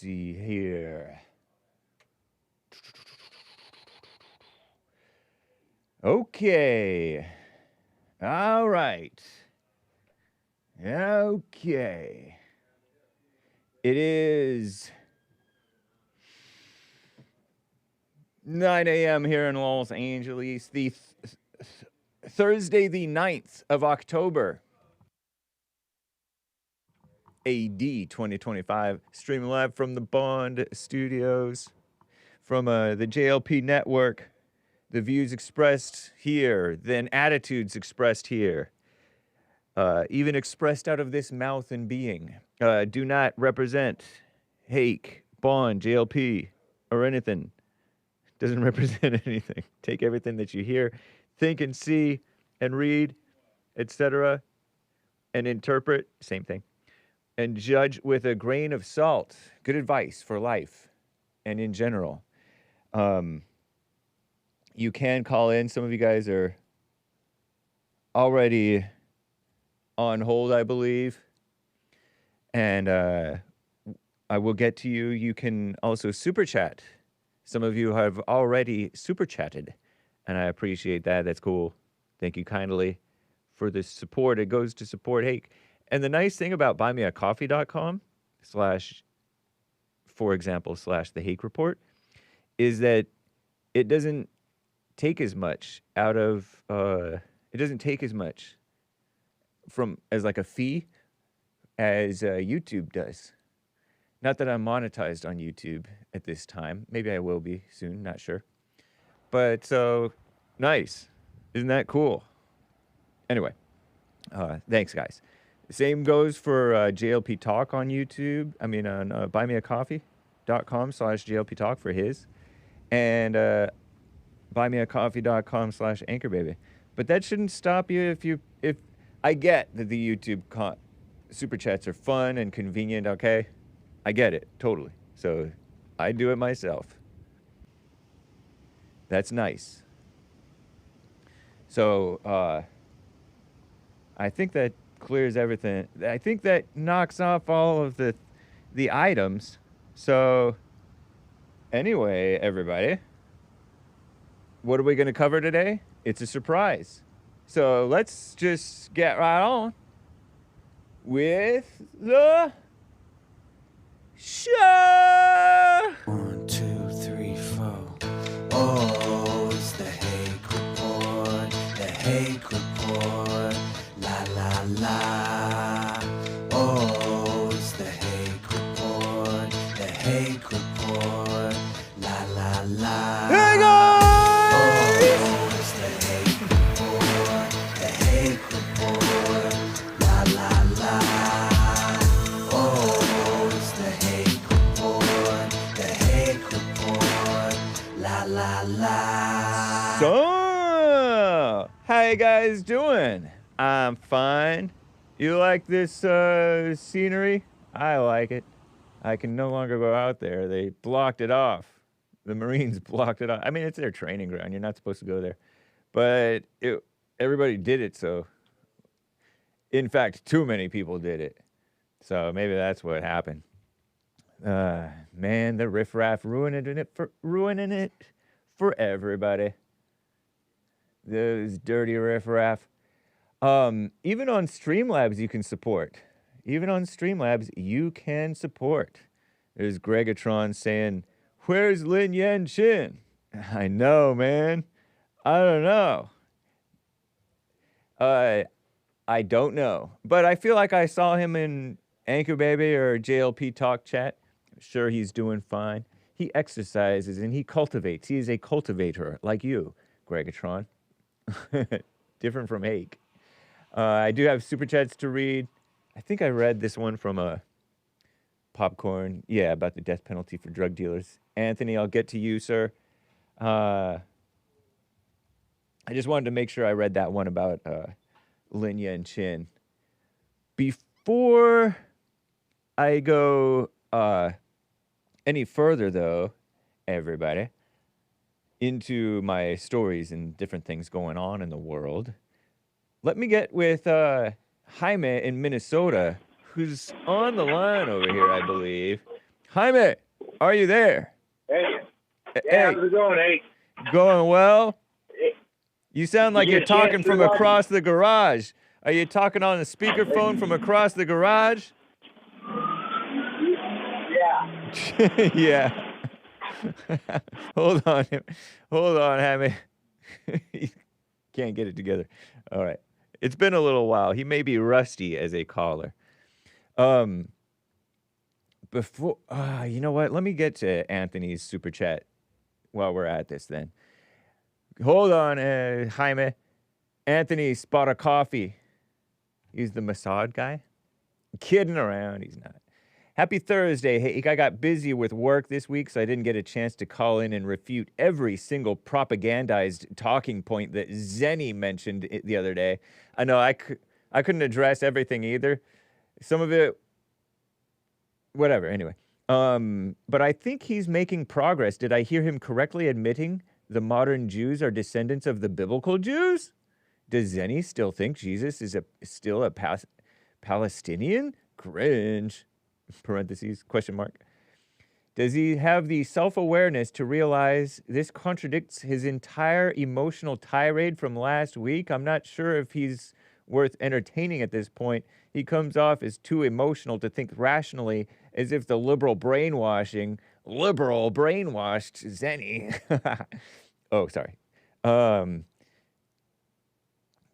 see here. Okay. All right. Okay. It is 9 a.m. here in Los Angeles, the Thursday, the 9th of October, AD 2025, streaming live from the Bond Studios, from the JLP network. The views expressed here, then attitudes expressed here, even expressed out of this mouth and being, do not represent Hake, Bond, JLP, or anything. Doesn't represent anything. Take everything that you hear, think and see and read, etc., and interpret, same thing, and judge with a grain of salt. Good advice for life and in general. You can call in. Some of you guys are already on hold, I believe. And I will get to you. You can also super chat. Some of you have already super chatted, and I appreciate that. That's cool. Thank you kindly for the support. It goes to support Hake. And the nice thing about buymeacoffee.com / for example, / the Hake Report is that it doesn't take as much out of, it doesn't take as much from as like a fee as YouTube does. Not that I'm monetized on YouTube at this time. Maybe I will be soon, not sure. But so, nice. Isn't that cool? Anyway, thanks guys. Same goes for JLP Talk on YouTube. I mean, on buymeacoffee.com / JLP Talk for his. And buymeacoffee.com / anchorbaby. But that shouldn't stop you if I get that the YouTube super chats are fun and convenient, okay? I get it, totally. So I do it myself. That's nice. So I think that clears everything. I think that knocks off all of the items. So anyway, everybody, what are we going to cover today? It's a surprise. So let's just get right on with the show. 1, 2, 3, 4. Oh, it's the Hake Report. The Hake Report. La la la. Oh, it's the Hake Report. The Hake Report. La la la. Hey guys! So, how you guys doing? I'm fine. You like this scenery? I like it. I can no longer go out there. They blocked it off. The Marines blocked it off. I mean, it's their training ground. You're not supposed to go there. But everybody did it, so... In fact, too many people did it. So maybe that's what happened. Man, the riffraff ruining it for everybody. Those dirty riffraff. Even on Streamlabs you can support. Even on Streamlabs you can support. There's Gregatron saying, "Where's Lin Yan Chin?" I know, man. I don't know. I don't know. But I feel like I saw him in Anchor Baby or JLP Talk Chat. I'm sure he's doing fine. He exercises and he cultivates. He is a cultivator like you, Gregatron. Different from Hake. I do have super chats to read. I think I read this one from Popcorn. Yeah, about the death penalty for drug dealers. Anthony, I'll get to you, sir. I just wanted to make sure I read that one about Lin Yan Chin. Before I go any further, though, everybody, into my stories and different things going on in the world, let me get with JAIME in Minnesota, who's on the line over here, I believe. Jaime, are you there? Hey, Hey, how's it going, Hake? going well? You sound like You you're get a chance talking to from watch- across the garage. Are you talking on a speakerphone from across the garage? Yeah. Yeah. Hold on. Hold on, Jaime. He can't get it together. All right. It's been a little while. He may be rusty as a caller. Before, you know what? Let me get to Anthony's super chat while we're at this then. Hold on, Jaime. Anthony spot a coffee. He's the Mossad guy. Kidding around. He's not. Happy Thursday, Hake. I got busy with work this week, so I didn't get a chance to call in and refute every single propagandized talking point that Zenny mentioned the other day. I know I couldn't address everything either. Some of it, whatever, anyway. But I think he's making progress. Did I hear him correctly admitting the modern Jews are descendants of the biblical Jews? Does Zenny still think Jesus is still a Palestinian? Cringe. Parentheses, question mark. Does he have the self-awareness to realize this contradicts his entire emotional tirade from last week? I'm not sure if he's worth entertaining at this point. He comes off as too emotional to think rationally, as if the liberal brainwashed Zenny. Oh, sorry.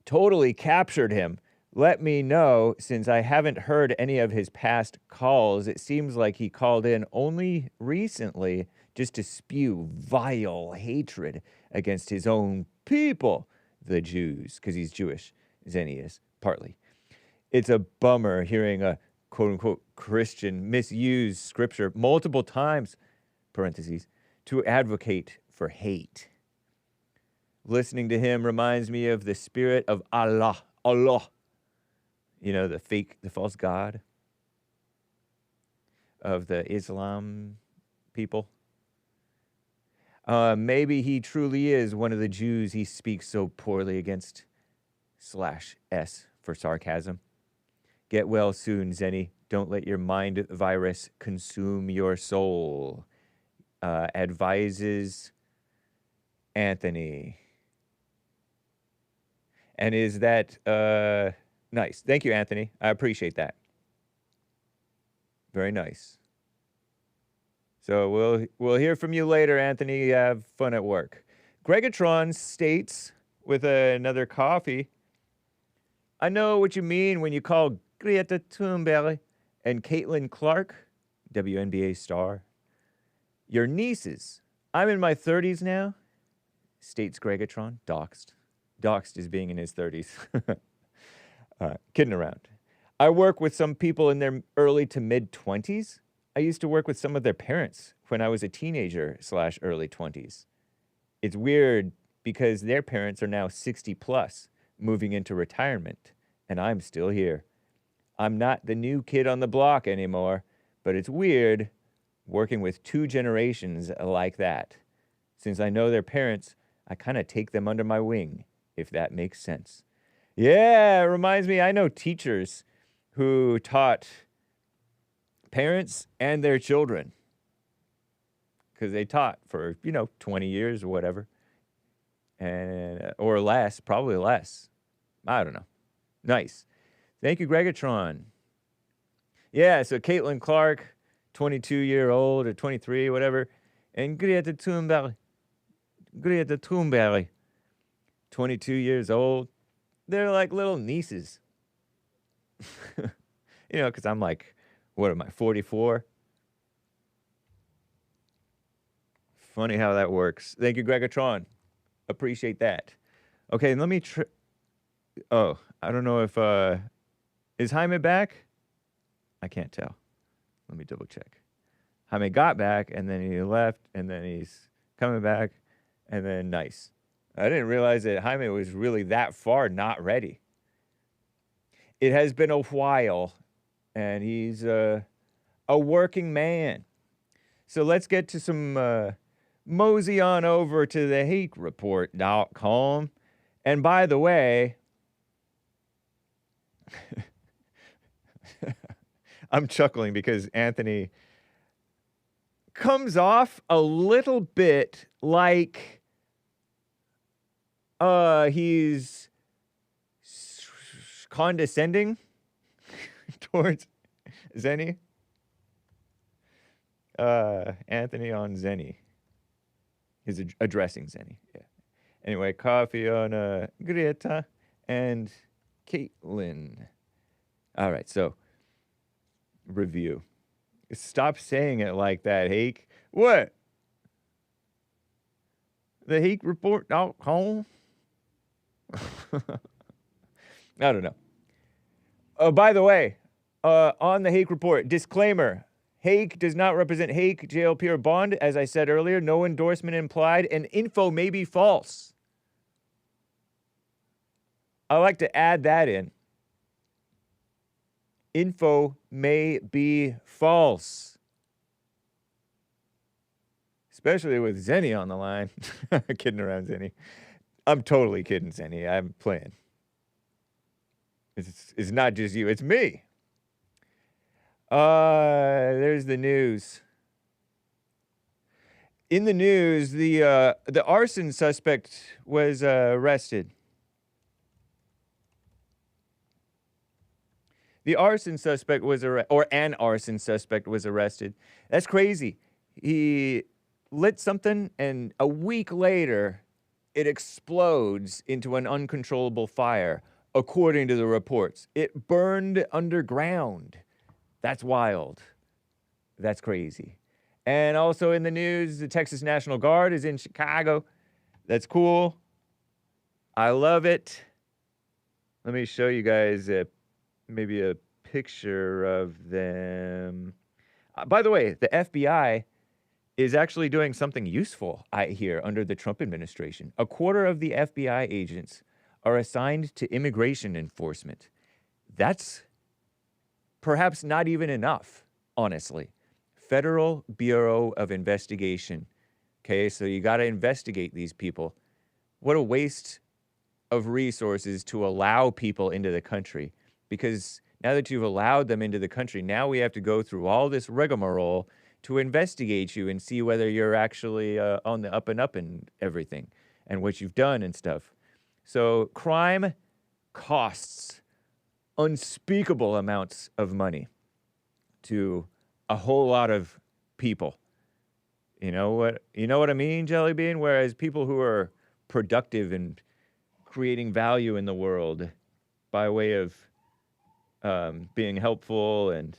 Totally captured him. Let me know, since I haven't heard any of his past calls. It seems like he called in only recently just to spew vile hatred against his own people, the Jews, because he's Jewish. Zenny is, partly. It's a bummer hearing a quote-unquote Christian misuse scripture multiple times, parentheses, to advocate for hate. Listening to him reminds me of the spirit of Allah. You know, the false god of the Islam people. Maybe he truly is one of the Jews he speaks so poorly against. /S for sarcasm. Get well soon, Zenny. Don't let your mind virus consume your soul. Advises Anthony. And is that nice? Thank you, Anthony. I appreciate that. Very nice. So we'll hear from you later, Anthony. Have fun at work. Gregatron states with another coffee, I know what you mean when you call Greta Thunberg and Caitlin Clark, WNBA star, your nieces. I'm in my 30s now, states Gregatron, doxed. Doxed is being in his 30s. Kidding around. I work with some people in their early to mid 20s. I used to work with some of their parents when I was a teenager / early 20s. It's weird because their parents are now 60 plus, moving into retirement, and I'm still here. I'm not the new kid on the block anymore, but it's weird working with two generations like that. Since I know their parents, I kind of take them under my wing, if that makes sense. Yeah, it reminds me, I know teachers who taught parents and their children, because they taught for, 20 years or whatever, and or less, probably less. I don't know. Nice. Thank you, Gregatron. Yeah, so Caitlin Clark, 22-year-old or 23, whatever, and Greta Thunberg, 22 years old. They're like little nieces. Because I'm like, what am I, 44? Funny how that works. Thank you, Gregatron. Appreciate that. Okay, let me oh, I don't know if, is Jaime back? I can't tell. Let me double check. Jaime got back, and then he left, and then he's coming back, and then nice. I didn't realize that Jaime was really that far not ready. It has been a while, and he's a working man. So let's get to some, mosey on over to the HakeReport.com. And by the way, I'm chuckling because Anthony comes off a little bit like he's condescending towards Zenny. Anthony on Zenny. He's addressing Zenny. Yeah. Anyway, coffee on Greta and Caitlin. All right, so review. Stop saying it like that, Hake. What? The Hake report.com? I don't know. Oh, by the way, on the Hake report, disclaimer. Hake does not represent Hake, JLP, or Bond. As I said earlier, no endorsement implied, and info may be false. I like to add that in. Info may be false. Especially with Zenny on the line. Kidding around, Zenny. I'm totally kidding, Zenny. I'm playing. It's not just you, it's me. There's the news. In the news, the arson suspect was arrested. The arson suspect was an arson suspect was arrested. That's crazy. He lit something, and a week later, it explodes into an uncontrollable fire, according to the reports. It burned underground. That's wild. That's crazy. And also in the news, the Texas National Guard is in Chicago. That's cool. I love it. Let me show you guys maybe a picture of them. By the way, the FBI is actually doing something useful, I hear, under the Trump administration. A quarter of the FBI agents are assigned to immigration enforcement. That's perhaps not even enough, honestly. Federal Bureau of Investigation. Okay, so you got to investigate these people. What a waste of resources to allow people into the country. Because now that you've allowed them into the country, now we have to go through all this rigmarole to investigate you and see whether you're actually on the up and everything and what you've done and stuff. So crime costs unspeakable amounts of money to a whole lot of people. You know what I mean, Jelly Bean? Whereas people who are productive and creating value in the world by way of being helpful and,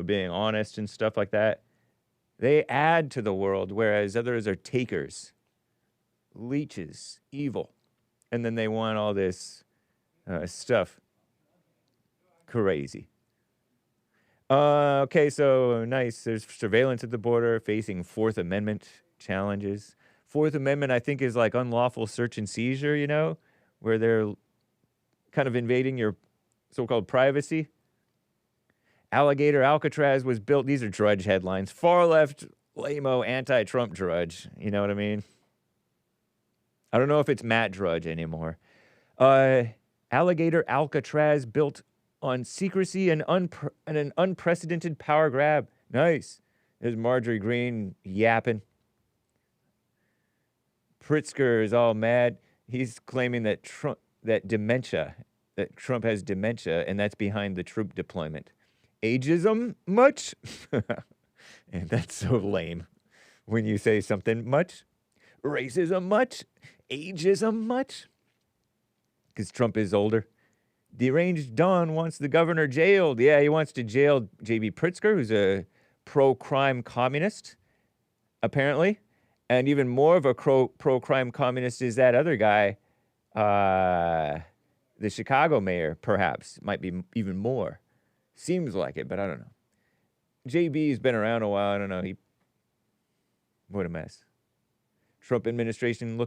being honest and stuff like that, they add to the world, whereas others are takers, leeches, evil. And then they want all this stuff. Crazy. Okay, so nice. There's surveillance at the border facing Fourth Amendment challenges. Fourth Amendment, I think, is like unlawful search and seizure, where they're kind of invading your so-called privacy. Alligator Alcatraz was built. These are Drudge headlines. Far left, lame-o, anti-Trump Drudge. You know what I mean? I don't know if it's Matt Drudge anymore. Alligator Alcatraz built on secrecy and an unprecedented power grab. Nice. There's Marjorie Greene yapping. Pritzker is all mad. He's claiming that Trump has dementia, and that's behind the troop deployment. Ageism much? And that's so lame when you say something much. Racism much? Ageism much? Because Trump is older. Deranged Don wants the governor jailed. Yeah, he wants to jail J.B. Pritzker, who's a pro-crime communist, apparently. And even more of a pro-crime communist is that other guy, the Chicago mayor, perhaps. Might be even more. Seems like it, but I don't know. JB's been around a while. I don't know. What a mess. Trump administration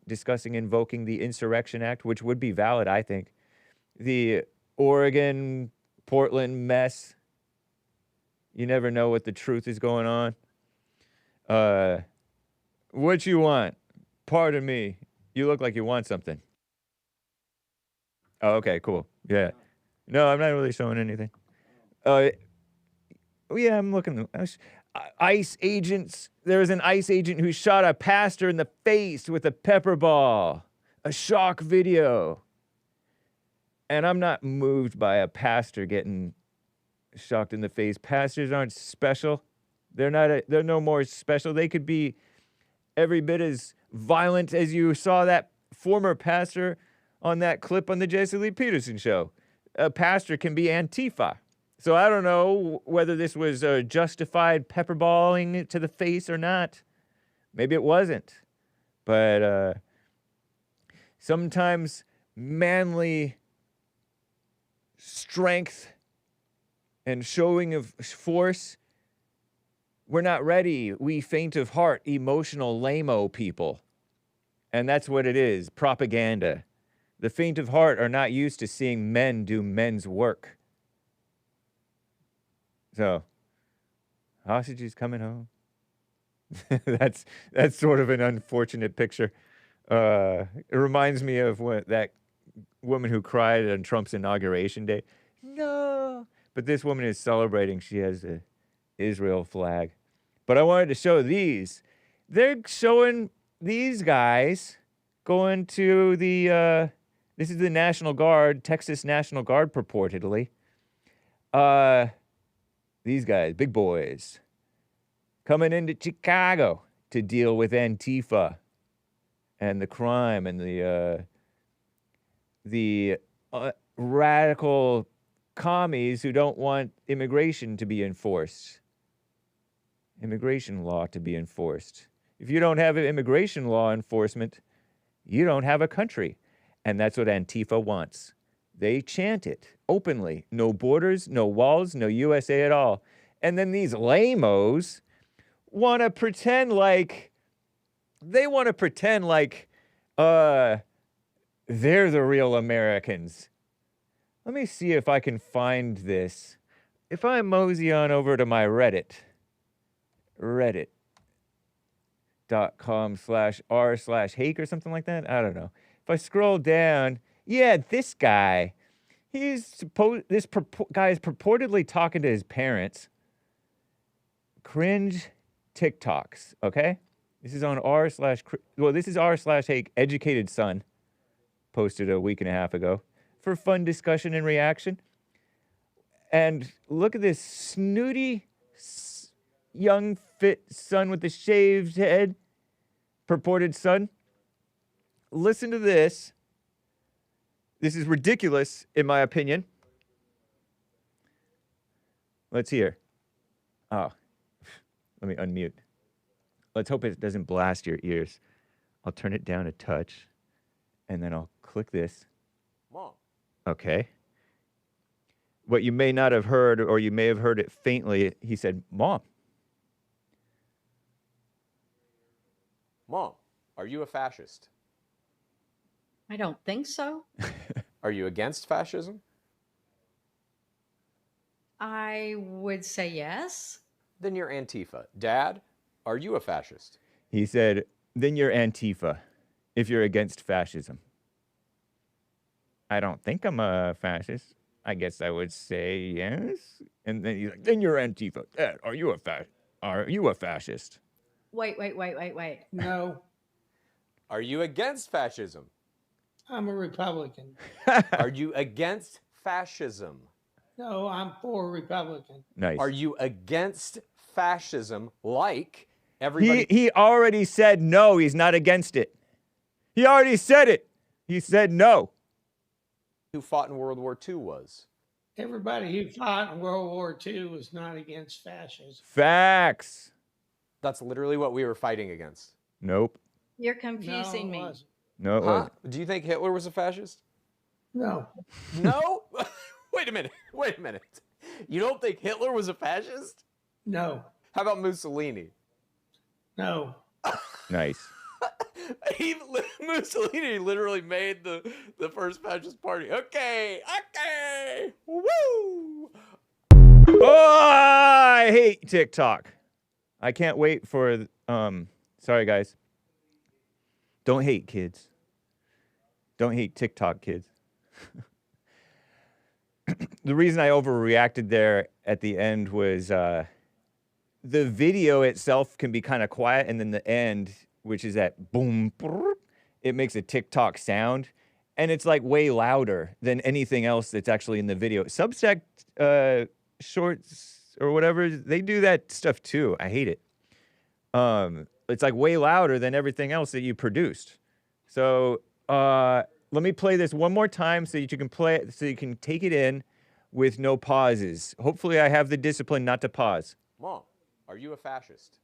discussing invoking the Insurrection Act, which would be valid, I think. The Oregon, Portland mess. You never know what the truth is going on. What you want? Pardon me. You look like you want something. Oh, okay, cool. Yeah. No, I'm not really showing anything. Yeah, I'm looking. ICE agents. There was an ICE agent who shot a pastor in the face with a pepperball. A shock video. And I'm not moved by a pastor getting shocked in the face. Pastors aren't special. They're no more special. They could be every bit as violent as you saw that former pastor on that clip on the Jesse Lee Peterson show. A pastor can be Antifa. So I don't know whether this was justified pepperballing to the face or not. Maybe it wasn't. But sometimes manly strength and showing of force, we're not ready. We faint of heart, emotional lame-o people. And that's what it is, propaganda. The faint of heart are not used to seeing men do men's work. So, hostages coming home. That's sort of an unfortunate picture. It reminds me of that woman who cried on Trump's inauguration day. No. But this woman is celebrating. She has the Israel flag. But I wanted to show these. They're showing these guys going to the, this is the National Guard, Texas National Guard purportedly. These guys, big boys, coming into Chicago to deal with Antifa and the crime and the radical commies who don't want immigration to be enforced. Immigration law to be enforced. If you don't have immigration law enforcement, you don't have a country. And that's what Antifa wants. They chant it openly. No borders, no walls, no USA at all. And then these lame-os want to pretend like, they're the real Americans. Let me see if I can find this. If I mosey on over to my reddit.com/r/Hake or something like that. I don't know. If I scroll down, yeah, this guy, this guy is purportedly talking to his parents. Cringe TikToks, okay? This is on this is r/Hake, educated son, posted a week and a half ago for fun discussion and reaction. And look at this snooty, young, fit son with the shaved head, purported son. Listen to this. This is ridiculous, in my opinion. Let's hear. Oh, let me unmute. Let's hope it doesn't blast your ears. I'll turn it down a touch, and then I'll click this. Mom. Okay. What you may not have heard, or you may have heard it faintly, he said, Mom. Mom, are you a fascist? I don't think so. Are you against fascism? I would say yes. Then you're Antifa. Dad, are you a fascist? He said, then you're Antifa, if you're against fascism. I don't think I'm a fascist. I guess I would say yes. And then he's like, then you're Antifa. Dad, are you a fascist? Wait. No, Are you against fascism? I'm a Republican. Are you against fascism? No, I'm for Republican. Nice. Are you against fascism like everybody? He already said no, he's not against it. He already said it. He said no. Who fought in World War II was? Everybody who fought in World War II was not against fascism. Facts. That's literally what we were fighting against. Nope. You're confusing No, it me. wasn't. No, it wasn't. Do you think Hitler was a fascist? No, No? Wait a minute. You don't think Hitler was a fascist? no, How about Mussolini? no. Nice. Mussolini literally made the first fascist party. Okay. Woo! Oh, I hate TikTok. I can't wait for, sorry guys. Don't hate kids. Don't hate TikTok kids. The reason I overreacted there at the end was the video itself can be kind of quiet, and then the end, which is that boom, brrr, it makes a TikTok sound, and it's like way louder than anything else that's actually in the video. Substack shorts or whatever, they do that stuff too. I hate it. It's like way louder than everything else that you produced. So let me play this one more time so that you can play it, so you can take it in with no pauses. Hopefully I have the discipline not to pause. Mom, are you a fascist?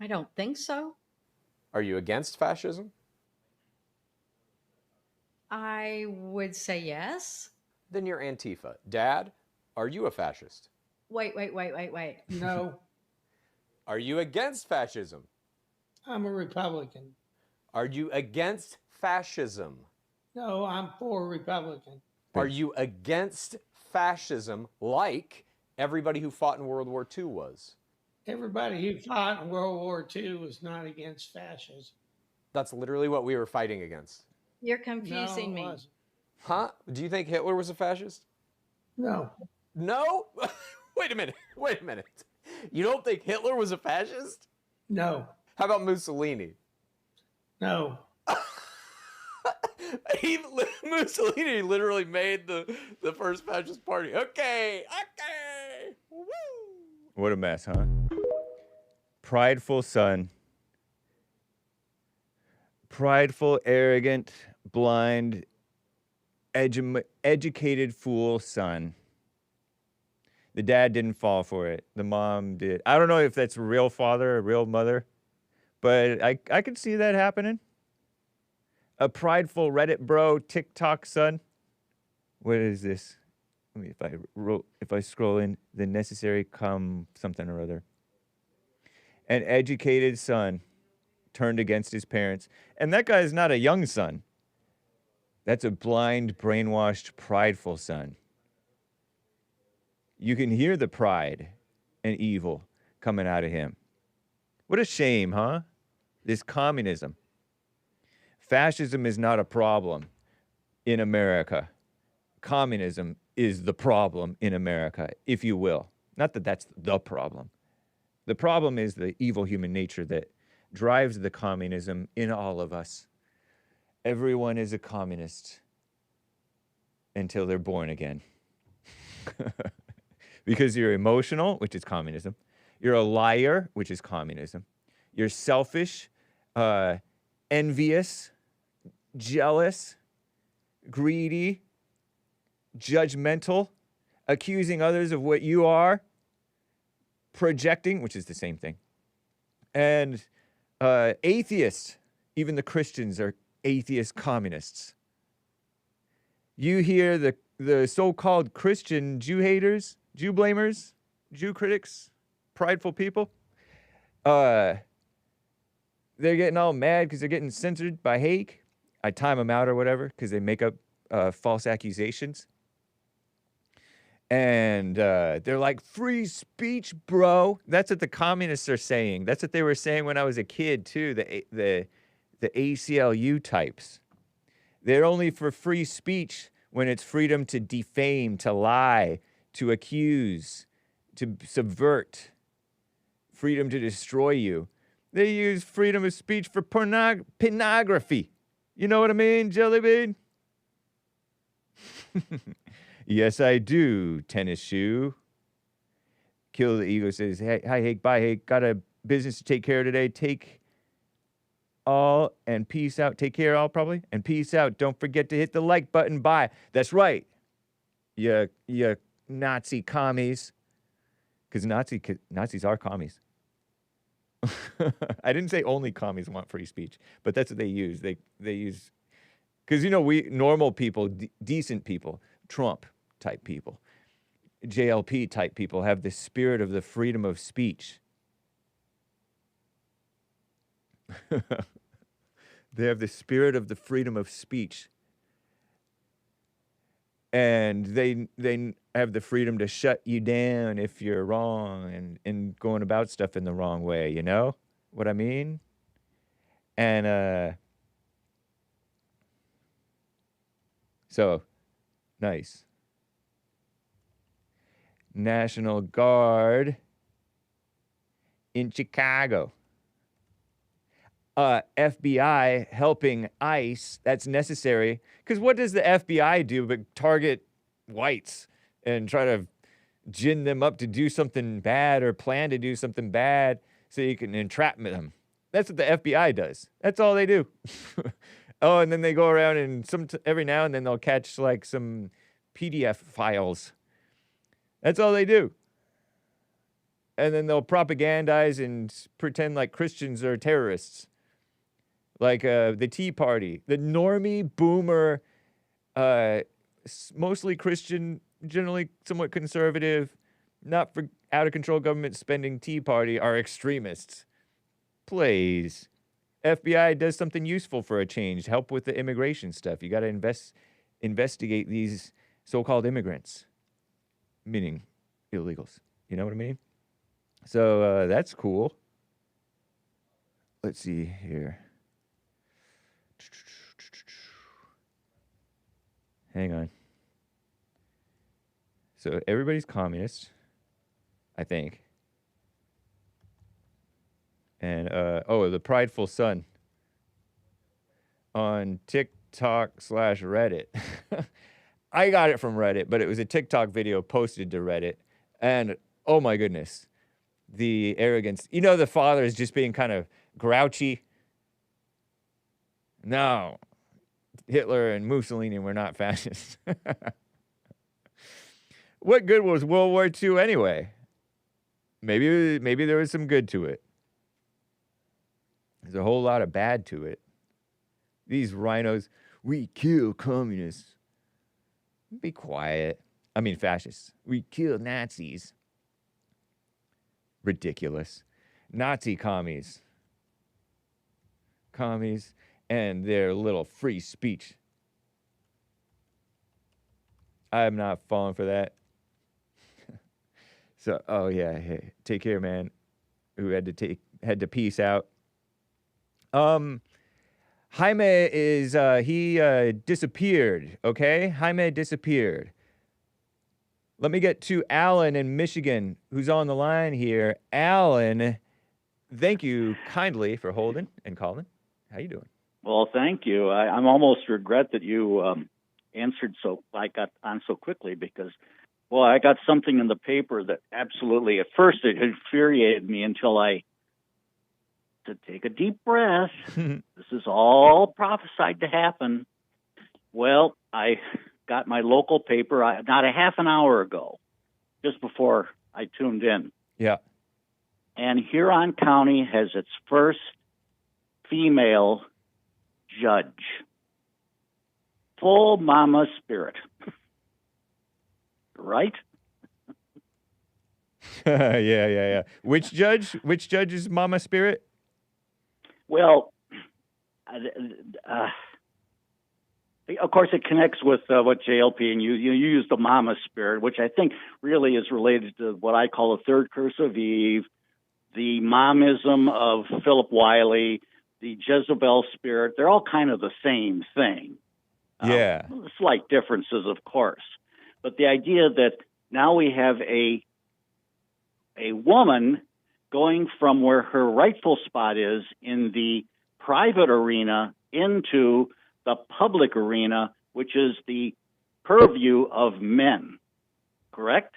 I don't think so. Are you against fascism? I would say yes. Then you're Antifa. Dad, are you a fascist? Wait. No, Are you against fascism? I'm a Republican. Are you against fascism? No, I'm for Republican. Are you against fascism like everybody who fought in World War II was? Everybody who fought in World War II was not against fascism. That's literally what we were fighting against. You're No, confusing it me. wasn't. Huh? Do you think Hitler was a fascist? No, No? Wait a minute. You don't think Hitler was a fascist? no, How about Mussolini? no. Mussolini literally made the first fascist party. Okay. Woo! What a mess, huh? Prideful son. Prideful, arrogant, blind, educated fool son. The dad didn't fall for it. The mom did. I don't know if that's a real father, a real mother, but I could see that happening. A prideful Reddit bro, TikTok son. What is this? Let me, if I scroll in, the necessary something or other. An educated son turned against his parents. And that guy is not a young son. That's a blind, brainwashed, prideful son. You can hear the pride and evil coming out of him. What a shame, huh? This communism. Fascism is not a problem in America. Communism is the problem in America, if you will. Not that that's the problem. The problem is the evil human nature that drives the communism in all of us. Everyone is a communist until they're born again. Because you're emotional, which is communism. You're a liar, which is communism. You're selfish, envious, jealous, greedy, judgmental, accusing others of what you are, projecting, which is the same thing, and atheist. Even the Christians are atheist communists. You hear the so-called Christian Jew haters, Jew blamers, Jew critics, prideful people, they're getting all mad because they're getting censored by Hake. I time them out or whatever because they make up false accusations. And they're like, free speech, bro. That's what the communists are saying. That's what they were saying when I was a kid, too, the ACLU types. They're only for free speech when it's freedom to defame, to lie, to accuse, to subvert, freedom to destroy you. They use freedom of speech for pornography. You know what I mean, Jellybean? Yes, I do, tennis shoe. Kill the Ego says, hey, hi, Hake, bye, Hake. Got a business to take care of today. Take all and peace out. Take care, all, probably. And peace out. Don't forget to hit the like button. Bye. That's right. You Nazi commies. Because Nazis are commies. I didn't say only commies want free speech, but that's what they use. They use, because, you know, we normal people, decent people, Trump type people, JLP type people have the spirit of the freedom of speech. They have the spirit of the freedom of speech. And they have the freedom to shut you down if you're wrong and going about stuff in the wrong way, you know what I mean? And so nice. National Guard in Chicago. FBI helping ICE, that's necessary. Because what does the FBI do but target whites and try to gin them up to do something bad or plan to do something bad so you can entrap them? That's what the FBI does. That's all they do. Oh, and then they go around and every now and then they'll catch like some PDF files. That's all they do. And then they'll propagandize and pretend like Christians are terrorists. Like the Tea Party, the normie, boomer, mostly Christian, generally somewhat conservative, not for out-of-control government spending Tea Party are extremists. Please. FBI does something useful for a change. Help with the immigration stuff. You got to investigate these so-called immigrants, meaning illegals. You know what I mean? So that's cool. Let's see here. Hang on. So everybody's communist, I think. And, the Prideful Son on TikTok/Reddit. I got it from Reddit, but it was a TikTok video posted to Reddit. And, oh my goodness, the arrogance. You know, the father is just being kind of grouchy. No, Hitler and Mussolini were not fascists. What good was World War II anyway? Maybe there was some good to it. There's a whole lot of bad to it. These rhinos, we kill communists. Be quiet. I mean fascists. We kill Nazis. Ridiculous. Nazi commies. Commies and their little free speech. I'm not falling for that. So, oh yeah, hey, take care, man. Who had to peace out. Jaime is he disappeared. Okay, Jaime disappeared. Let me get to Alan in Michigan, who's on the line here. Alan, thank you kindly for holding and calling. How you doing? Well, thank you. I'm almost regret that you answered I got on so quickly because, well, I got something in the paper that absolutely, at first it infuriated me until I to take a deep breath. This is all prophesied to happen. Well, I got my local paper not a half an hour ago, just before I tuned in. Yeah. And Huron County has its first female judge. Full mama spirit. Right? Yeah. Which judge is mama spirit? Well, of course, it connects with what JLP and you use the mama spirit, which I think really is related to what I call the third curse of Eve, the momism of Philip Wiley, the Jezebel spirit. They're all kind of the same thing. Yeah. Slight differences, of course. But the idea that now we have a woman going from where her rightful spot is in the private arena into the public arena, which is the purview of men, correct?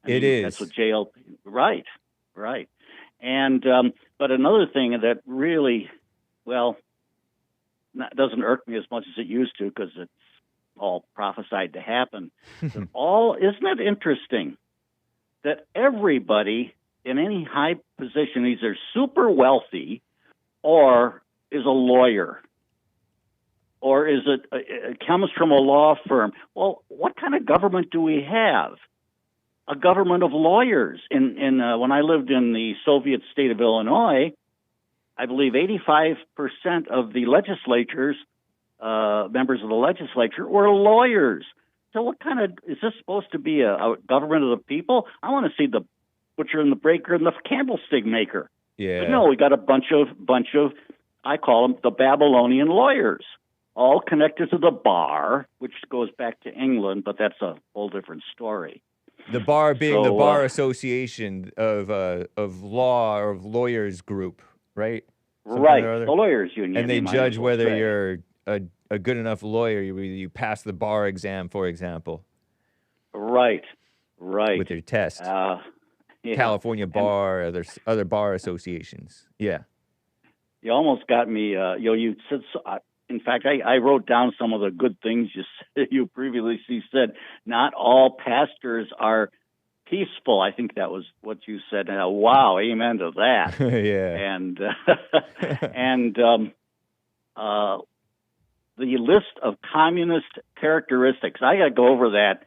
It is. That's what JLP, right. And, but another thing that really, well, doesn't irk me as much as it used to because it's all prophesied to happen. Isn't it interesting that everybody in any high position is either super wealthy or is a lawyer? Or is it comes from a law firm? Well, what kind of government do we have? A government of lawyers. When I lived in the Soviet state of Illinois, I believe 85% of the legislatures, members of the legislature, were lawyers. So what kind of, is this supposed to be a government of the people? I want to see the butcher and the baker and the candlestick maker. Yeah. But no, we got a bunch of, I call them the Babylonian lawyers, all connected to the bar, which goes back to England, but that's a whole different story. The bar being the So, bar association of law or of lawyers group, right? Something right, or other. the lawyers union. And they you might judge as well whether say. you're a good enough lawyer. You pass the bar exam, for example, Right, right. with your test. Yeah. California And bar, other bar associations. Yeah. you almost got me. You said. In fact, I wrote down some of the good things you previously said. Not all pastors are peaceful. I think that was what you said. Wow, amen to that. Yeah. And the list of communist characteristics. I got to go over that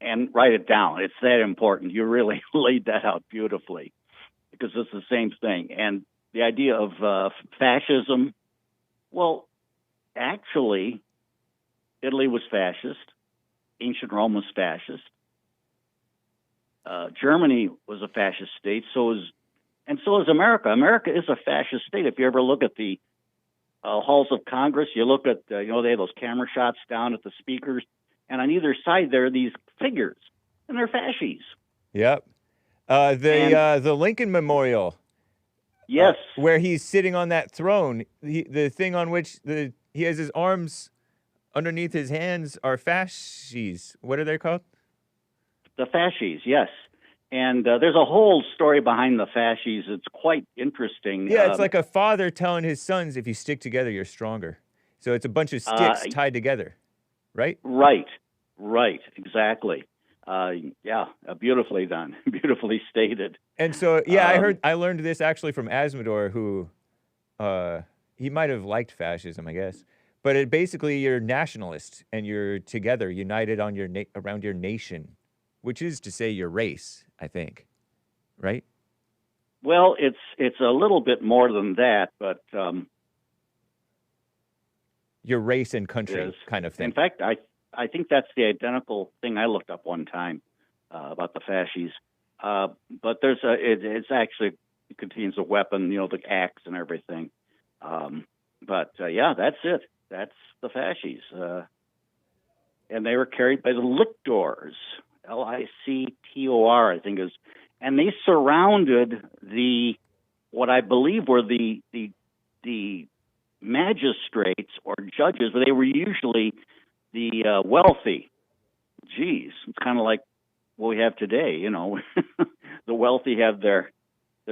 and write it down. It's that important. You really laid that out beautifully, because it's the same thing. And the idea of fascism. Well, actually, Italy was fascist. Ancient Rome was fascist. Germany was a fascist state. So is America. America is a fascist state. If you ever look at the halls of Congress, you look at they have those camera shots down at the speakers, and on either side there are these figures, and they're fascies. Yep. The Lincoln Memorial. Yes. Where he's sitting on that throne, the thing on which he has his arms underneath his hands are fasces. What are they called? The fascies, yes. And there's a whole story behind the fascies. It's quite interesting. Yeah, it's like a father telling his sons, if you stick together, you're stronger. So it's a bunch of sticks tied together, right? Right, exactly. Beautifully done, beautifully stated. And so, I learned this actually from Asmodor, who he might have liked fascism, I guess. But basically, you're nationalist, and you're together, united on around your nation, which is to say your race, I think, right? Well, it's a little bit more than that, but your race and country kind of thing. In fact, I think that's the identical thing I looked up one time about the fascies. But it contains a weapon, the axe and everything. That's it. That's the fascies. And they were carried by the lictors, Lictor, I think is, and they surrounded what I believe were the magistrates or judges, but they were usually the wealthy. Geez, it's kind of like what we have today. The wealthy have their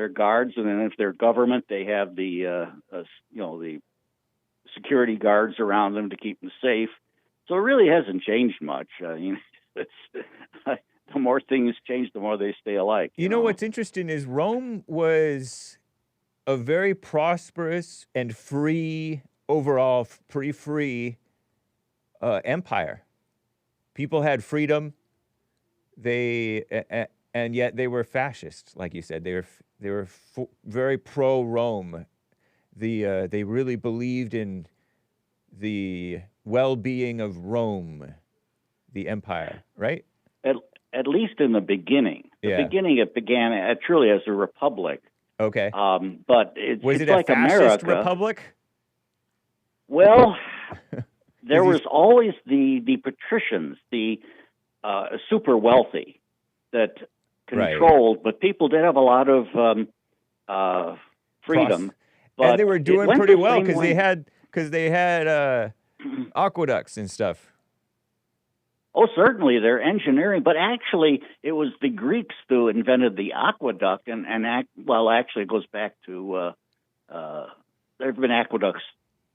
guards, and then if they're government, they have the security guards around them to keep them safe. So it really hasn't changed much. The more things change, the more they stay alike. You know what's interesting is Rome was a very prosperous and free, overall pretty free empire. People had freedom. And yet they were fascist, like you said. They were very pro-Rome. They really believed in the well-being of Rome, the empire, right? At least in the beginning. Beginning, it began truly as a republic. Okay. But it's was it like a fascist America. republic? Well, there was always the patricians, the super wealthy that controlled, but people did have a lot of freedom. But and they were doing pretty well because they had aqueducts and stuff. Oh, certainly, they're engineering, but actually, it was the Greeks who invented the aqueduct, actually, it goes back to there have been aqueducts.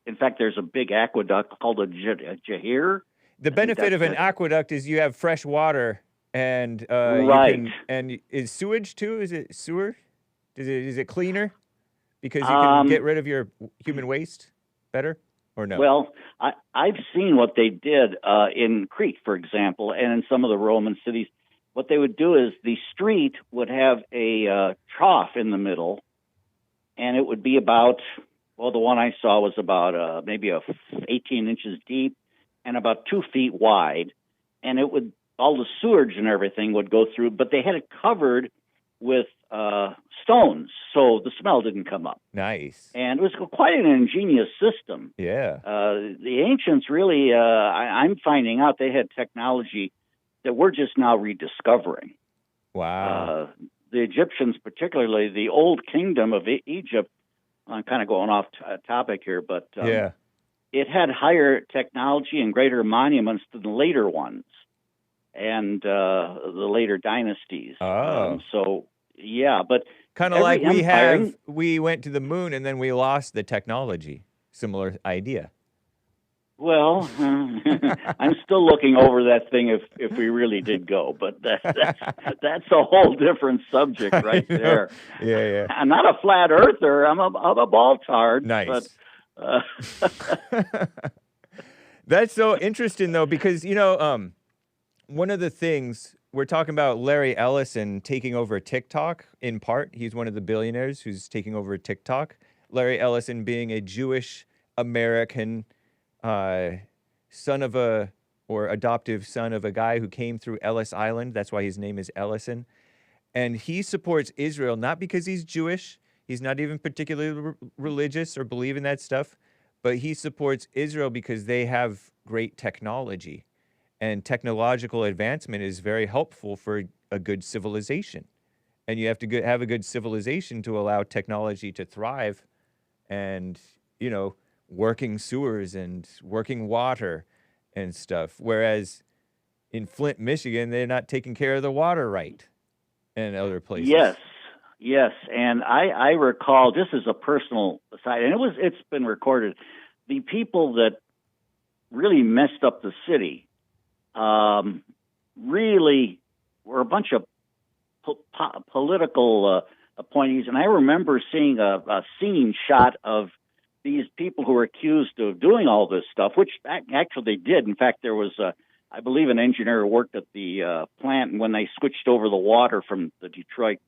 In fact, there's a big aqueduct called a Jahir. The benefit of an aqueduct is you have fresh water, and and is sewage too? Is it sewer? Is it cleaner because you can get rid of your human waste better? Or no? Well, I've seen what they did in Crete, for example, and in some of the Roman cities. What they would do is the street would have a trough in the middle, and it would be about, the one I saw was about maybe 18 inches deep and about 2 feet wide, and it would all the sewage and everything would go through, but they had it covered with stones, so the smell didn't come up. Nice. And it was quite an ingenious system. Yeah. The ancients really, I'm finding out they had technology that we're just now rediscovering. Wow. The Egyptians, particularly the old kingdom of Egypt, I'm kind of going off topic here, but Yeah. it had higher technology and greater monuments than the later ones and the later dynasties. Oh. So, yeah, but Kind of every like empire- we went to the moon and then we lost the technology. Similar idea. Well, I'm still looking over that thing if we really did go, but that's a whole different subject right I know. there. Yeah, I'm not a flat earther. I'm a ball tard. Nice. But, That's so interesting though, because one of the things we're talking about Larry Ellison taking over TikTok in part. He's one of the billionaires who's taking over TikTok. Larry Ellison being a Jewish American son of or adoptive son of a guy who came through Ellis Island. That's why his name is Ellison. And he supports Israel, not because he's Jewish. He's not even particularly religious or believe in that stuff. But he supports Israel because they have great technology. And technological advancement is very helpful for a good civilization. And you have to have a good civilization to allow technology to thrive and, working sewers and working water and stuff. Whereas in Flint, Michigan, they're not taking care of the water right and other places. Yes. And I recall, just as a personal aside, and it's been recorded, the people that really messed up the city really were a bunch of political appointees. And I remember seeing a scene shot of these people who were accused of doing all this stuff, which actually they did. In fact, there was, I believe, an engineer who worked at the plant, and when they switched over the water from the Detroit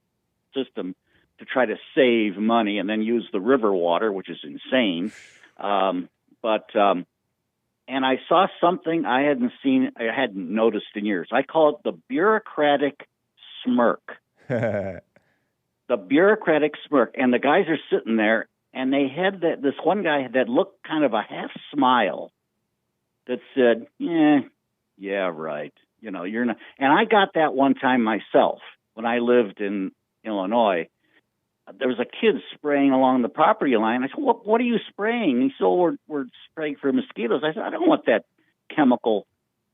system to try to save money and then use the river water, which is insane. And I saw something I hadn't noticed in years. I call it the bureaucratic smirk. The bureaucratic smirk. And the guys are sitting there, and they had this one guy that looked kind of a half smile that said, yeah, right. You're not. And I got that one time myself when I lived in Illinois. There was a kid spraying along the property line. I said, what are you spraying? He said, we're spraying for mosquitoes. I said, I don't want that chemical,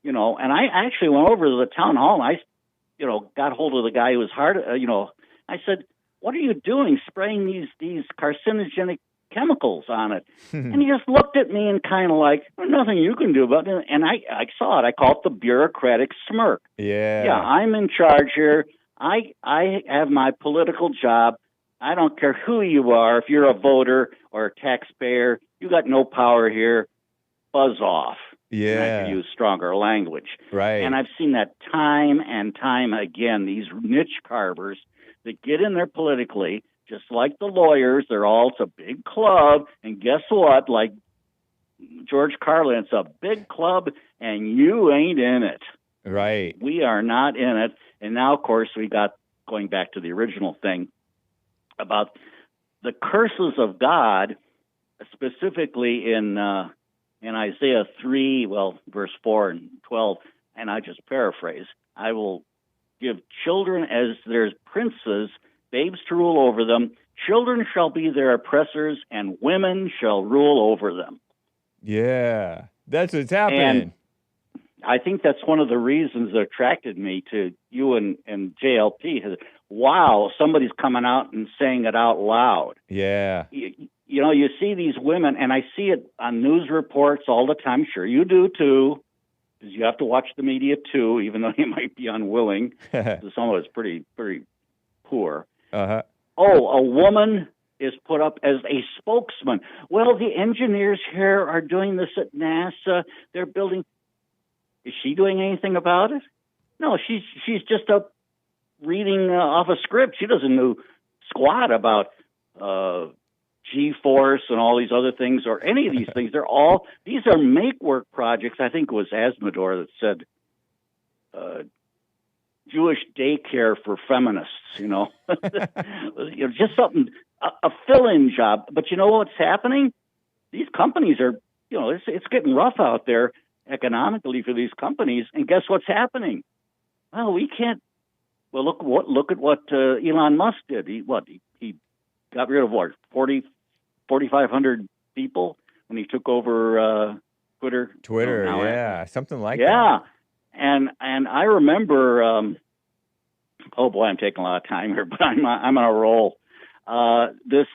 And I actually went over to the town hall, and I, got hold of the guy who was hard, I said, what are you doing spraying these carcinogenic chemicals on it? And he just looked at me and kind of like, there's nothing you can do about it. And I saw it. I call it the bureaucratic smirk. Yeah. Yeah, I'm in charge here. I have my political job. I don't care who you are. If you're a voter or a taxpayer, you got no power here. Buzz off. Yeah. And I could use stronger language. Right. And I've seen that time and time again, these niche carvers that get in there politically, just like the lawyers, it's a big club. And guess what? Like George Carlin, it's a big club and you ain't in it. Right. We are not in it. And now, of course, we got going back to the original thing about the curses of God, specifically in Isaiah 3, verse 4 and 12, and I just paraphrase, I will give children as their princes, babes to rule over them. Children shall be their oppressors, and women shall rule over them. Yeah, that's what's happening. And I think that's one of the reasons that attracted me to you and JLP. Wow, somebody's coming out and saying it out loud. Yeah. You see these women, and I see it on news reports all the time. Sure, you do too, because you have to watch the media too, even though you might be unwilling. Some of it's pretty poor. Uh-huh. Oh, a woman is put up as a spokesman. Well, the engineers here are doing this at NASA. They're building. Is she doing anything about it? No, she's just up reading off a script. She doesn't know squat about G-force and all these other things or any of these things. These are make-work projects. I think it was Asmodor that said Jewish daycare for feminists, just something, a fill-in job. But you know what's happening? These companies are, it's getting rough out there economically for these companies. And guess what's happening? well, we can't. Well, look at what Elon Musk did. He got rid of what 4,500 people when he took over Twitter. Twitter, yeah, something like that. Yeah, and I remember. Oh boy, I'm taking a lot of time here, but I'm on a roll. This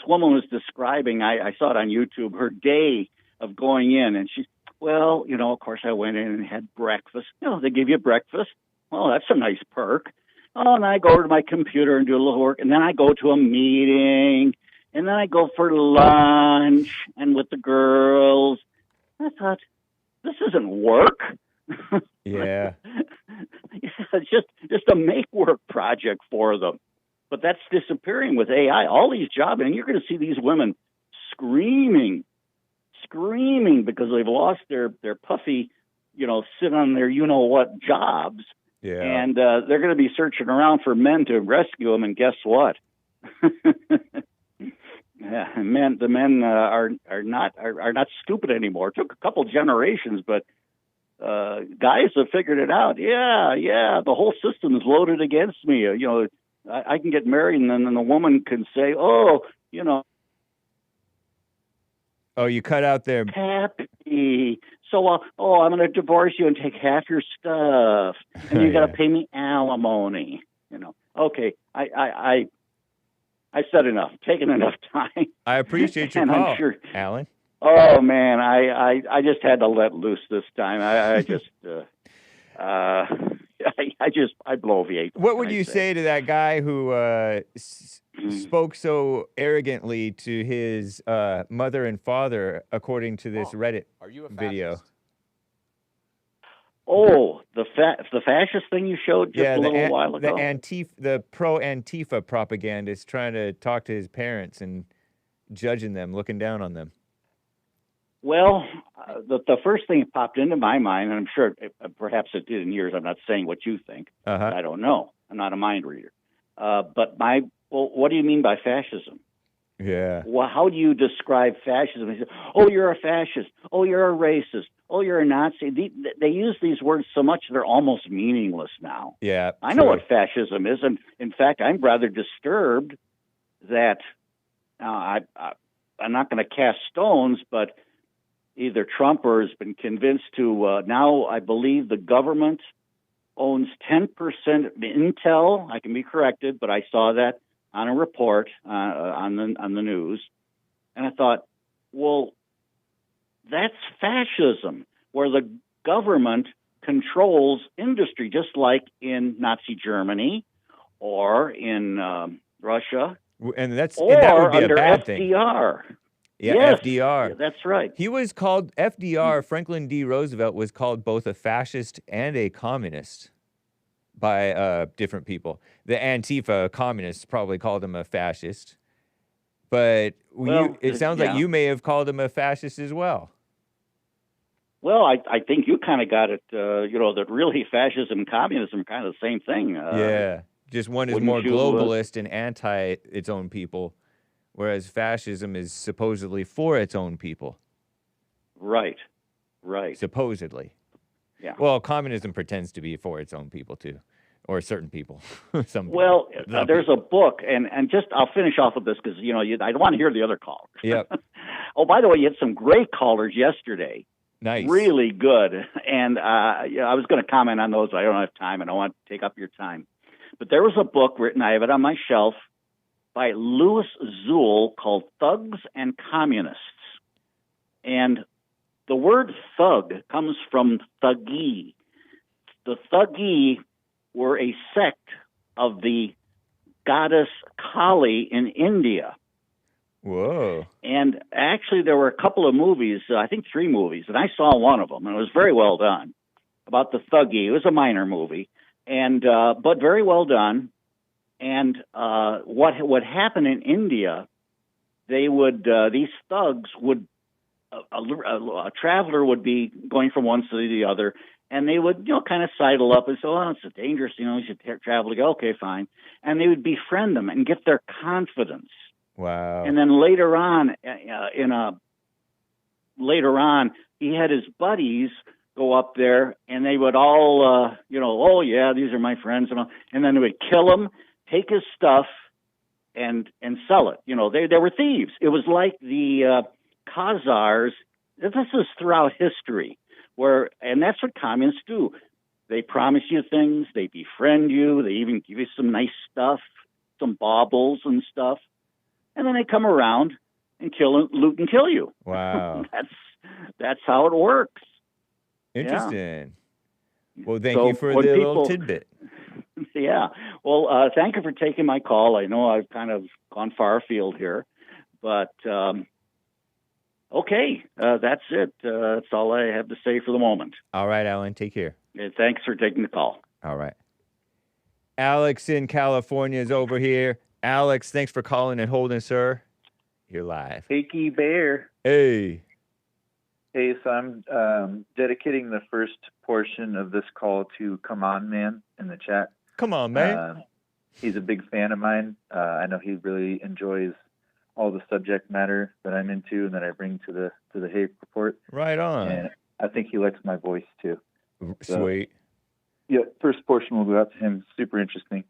woman was describing. I saw it on YouTube. Her day of going in, and she, well, of course, I went in and had breakfast. They give you breakfast. Well, that's a nice perk. Oh, and I go over to my computer and do a little work, and then I go to a meeting, and then I go for lunch and with the girls. I thought, this isn't work. Yeah. It's just a make work project for them. But that's disappearing with AI. All these jobs, and you're going to see these women screaming because they've lost their puffy, sit on their what jobs. Yeah. And they're going to be searching around for men to rescue them. And guess what? Yeah, the men are not stupid anymore. It took a couple generations, but guys have figured it out. Yeah, the whole system is loaded against me. I can get married, and then the woman can say, "Oh, Oh, you cut out there. Happy. So, I'm going to divorce you and take half your stuff, and you got to pay me alimony." Okay, I said enough. Taken enough time. I appreciate your and call, I'm sure, Alan. Oh man, I just had to let loose this time. I just I bloviate. What would you say to that guy who spoke so arrogantly to his mother and father, according to this Reddit Are you a video? fascist? Oh, the fascist thing you showed just a little while ago? The pro-Antifa propagandist trying to talk to his parents and judging them, looking down on them. Well, the first thing that popped into my mind, and I'm sure perhaps it did in yours, I'm not saying what you think. I don't know. I'm not a mind reader. But what do you mean by fascism? Yeah. Well, how do you describe fascism? They say, oh, you're a fascist. Oh, you're a racist. Oh, you're a Nazi. They use these words so much they're almost meaningless now. Yeah. I know what fascism is. And in fact, I'm rather disturbed that I'm not going to cast stones, but either Trump or has been convinced to now I believe the government owns 10% of Intel. I can be corrected, but I saw that on a report on the news. And I thought, well, that's fascism, where the government controls industry, just like in Nazi Germany or in Russia. And that or would be under a bad FDR. thing. Yeah, Yes, FDR. That's right. He was called, FDR, Franklin D. Roosevelt, was called both a fascist and a communist by different people. The Antifa communists probably called him a fascist. But it sounds like you may have called him a fascist as well. Well, I think you kind of got it, that really fascism and communism are kind of the same thing. Yeah, just one is more globalist and anti its own people, whereas fascism is supposedly for its own people. Right. Supposedly. Yeah. Well, communism pretends to be for its own people, too, or certain people. There's a book, and just I'll finish off with this because, I don't want to hear the other callers. Yep. Oh, by the way, you had some great callers yesterday. Nice. Really good. And I was going to comment on those, but I don't have time, and I don't want to take up your time. But there was a book written, I have it on my shelf, by Louis Zuhl called Thugs and Communists. And the word thug comes from Thuggee. The Thuggee were a sect of the goddess Kali in India. Whoa. And actually, there were a couple of movies, I think 3 movies, and I saw one of them, and it was very well done, about the Thuggee. It was a minor movie, and but very well done. And what happened in India, they would these thugs would a traveler would be going from one city to the other, and they would kind of sidle up and say, "Oh, it's dangerous, you should travel." Go, okay, fine, and they would befriend them and get their confidence. Wow. And then later on, he had his buddies go up there, and they would all, oh yeah, these are my friends, and then they would kill him, take his stuff, and sell it. They were thieves. It was like the Khazars. This is throughout history, and that's what communists do. They promise you things, they befriend you, they even give you some nice stuff, some baubles and stuff, and then they come around and loot and kill you. Wow. That's how it works. Interesting. Well, thank So you for when the people- little tidbit. Yeah. Well, thank you for taking my call. I know I've kind of gone far afield here, but okay, that's it. That's all I have to say for the moment. All right, Alan, take care. Thanks for taking the call. All right. Alex in California is over here. Alex, thanks for calling and holding, sir. You're live. Hakey Bear. Hey. Hey, so I'm dedicating the first portion of this call to Come On Man in the chat. Come on, man. He's a big fan of mine. I know he really enjoys all the subject matter that I'm into and that I bring to the Hake report. Right on. And I think he likes my voice too. Sweet. Yeah, first portion will go out to him. Super interesting.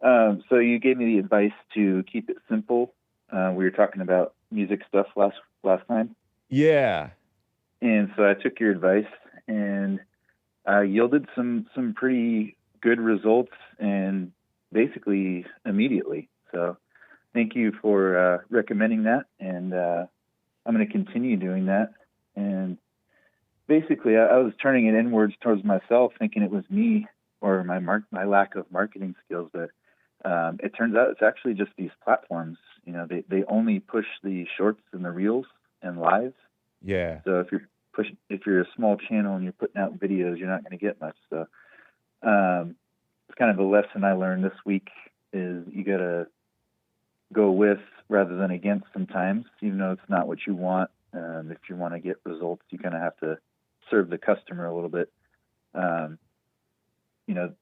So you gave me the advice to keep it simple. We were talking about music stuff last time. Yeah. And so I took your advice and yielded some pretty good results, and basically immediately. So thank you for recommending that, and I'm going to continue doing that. And basically, I was turning it inwards towards myself, thinking it was me or my lack of marketing skills, but it turns out it's actually just these platforms. They only push the shorts and the reels and lives. Yeah. So if you're a small channel and you're putting out videos, you're not going to get much. So it's kind of a lesson I learned this week is you got to go with rather than against sometimes, even though it's not what you want. If you want to get results, you kind of have to serve the customer a little bit.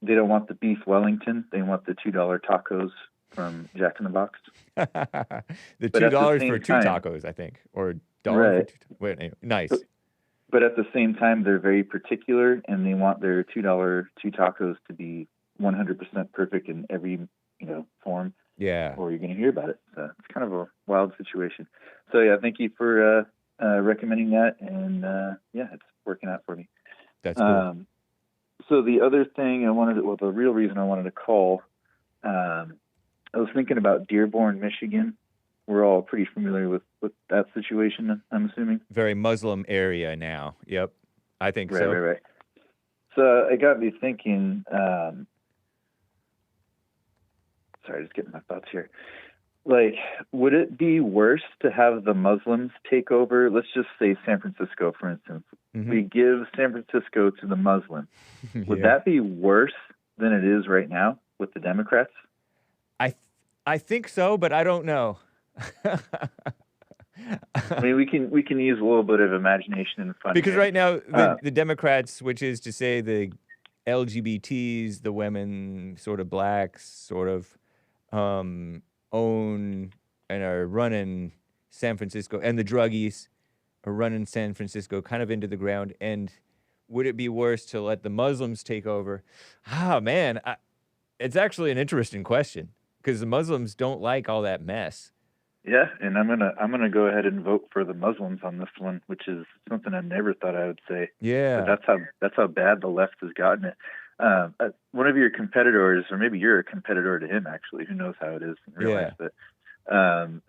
They don't want the beef Wellington. They want the $2 tacos from Jack in the Box. The But at the $2 same for two time- tacos, I think, or $1 Right. for two. Wait, anyway, nice. But at the same time, they're very particular, and they want their $2 two tacos to be 100% perfect in every form, Yeah. or you're going to hear about it. So it's kind of a wild situation. So yeah, thank you for recommending that, and it's working out for me. That's cool. So the other thing the real reason I wanted to call, I was thinking about Dearborn, Michigan. We're all pretty familiar with that situation, I'm assuming. Very Muslim area now. Yep. I think so. Right. So it got me thinking, sorry, just getting my thoughts here. Like, would it be worse to have the Muslims take over? Let's just say San Francisco, for instance. Mhm. We give San Francisco to the Muslims. Would Yeah. that be worse than it is right now with the Democrats? I think so, but I don't know. I mean, we can use a little bit of imagination and fun Because here. right now, the Democrats, which is to say the LGBTs, the women, sort of blacks, sort of own and are running San Francisco, and the druggies are running San Francisco kind of into the ground. And would it be worse to let the Muslims take over? Ah, man, it's actually an interesting question because the Muslims don't like all that mess. Yeah, and I'm gonna go ahead and vote for the Muslims on this one, which is something I never thought I would say. Yeah. But that's how bad the left has gotten it. One of your competitors, or maybe you're a competitor to him, actually. Who knows how it is in real life? But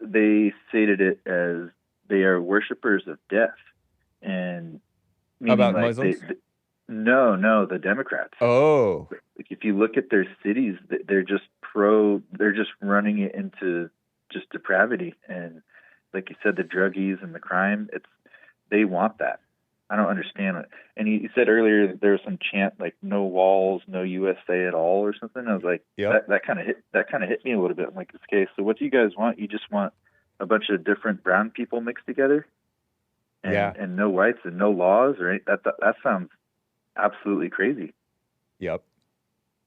they stated it as they are worshipers of death, and meaning About like Muslims? No, the Democrats. Oh, Like if you look at their cities, they're just running it into just depravity, and like you said, the druggies and the crime. They want that. I don't understand it. And he said earlier that there was some chant like "No walls, no USA at all" or something. I was like, Yep. that kind of hit me a little bit. I'm like, okay, so what do you guys want? You just want a bunch of different brown people mixed together, and, Yeah. and no whites and no laws, or that sounds absolutely crazy. yep.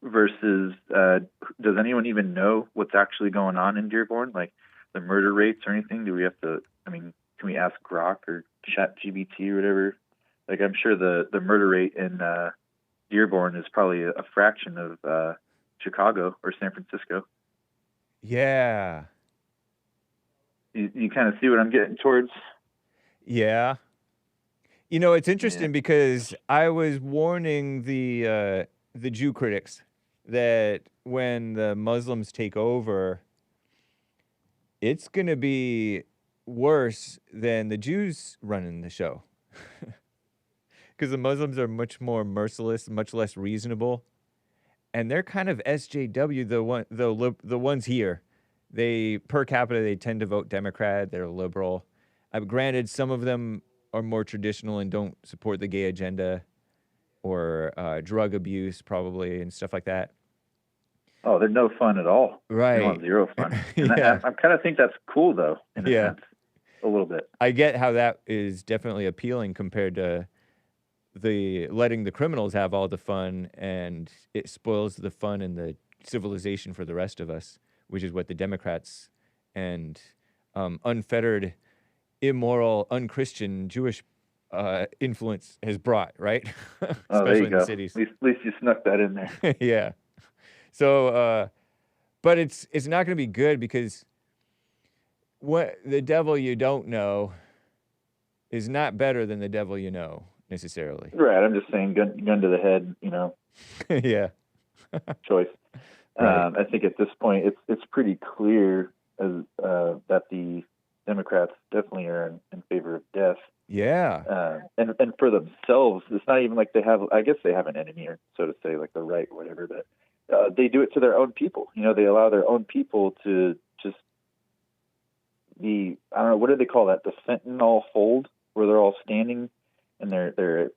Versus, does anyone even know what's actually going on in Dearborn? Like the murder rates or anything? Do we have to, can we ask Grok or Chat GBT or whatever Like, I'm sure the murder rate in Dearborn is probably a fraction of Chicago or San Francisco. Yeah. You kind of see what I'm getting towards? Yeah. You know, it's interesting because I was warning the Jew critics that when the Muslims take over, it's going to be worse than the Jews running the show. Because the Muslims are much more merciless, much less reasonable. And they're kind of SJW, the ones here. They, per capita, they tend to vote Democrat. They're liberal. Granted, some of them are more traditional and don't support the gay agenda or drug abuse, probably, and stuff like that. Oh, they're no fun at all. Right. They want zero fun. And Yeah. I kind of think that's cool, though, in a Yeah. sense, a little bit. I get how that is definitely appealing compared to the letting the criminals have all the fun, and it spoils the fun and the civilization for the rest of us, which is what the Democrats and unfettered, immoral, unchristian Jewish influence has brought, right? Oh, Especially there you in go. the cities. At least you snuck that in there. Yeah. So, but it's not going to be good because what the devil you don't know is not better than the devil you know necessarily. Right. I'm just saying, gun to the head, Yeah. choice. Right. I think at this point, it's pretty clear that the Democrats definitely are in favor of death. Yeah. And for themselves, it's not even like they have. I guess they have an enemy, or so to say, like the right, whatever. But they do it to their own people. They allow their own people to just be. I don't know, what do they call that? The fentanyl hold, where they're all standing and they're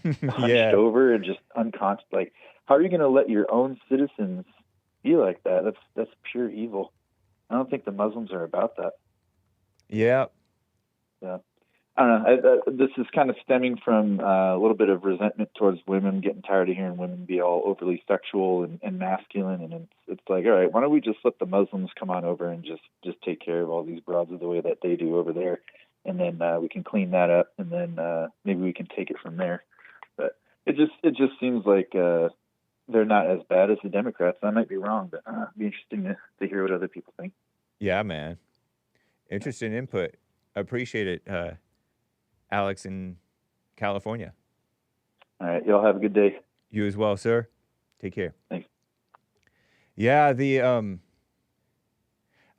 hunched over and just unconscious. Like, how are you going to let your own citizens be like that? That's pure evil. I don't think the Muslims are about that. Yeah. Yeah. I don't know. This is kind of stemming from a little bit of resentment towards women, getting tired of hearing women be all overly sexual and masculine. And it's like, all right, why don't we just let the Muslims come on over and just take care of all these broads the way that they do over there, and then we can clean that up, and then maybe we can take it from there. But it just seems like they're not as bad as the Democrats. I might be wrong, but it'd be interesting to hear what other people think. Yeah, man. Interesting input. Appreciate it, Alex in California. All right. Y'all have a good day. You as well, sir. Take care. Thanks. Yeah,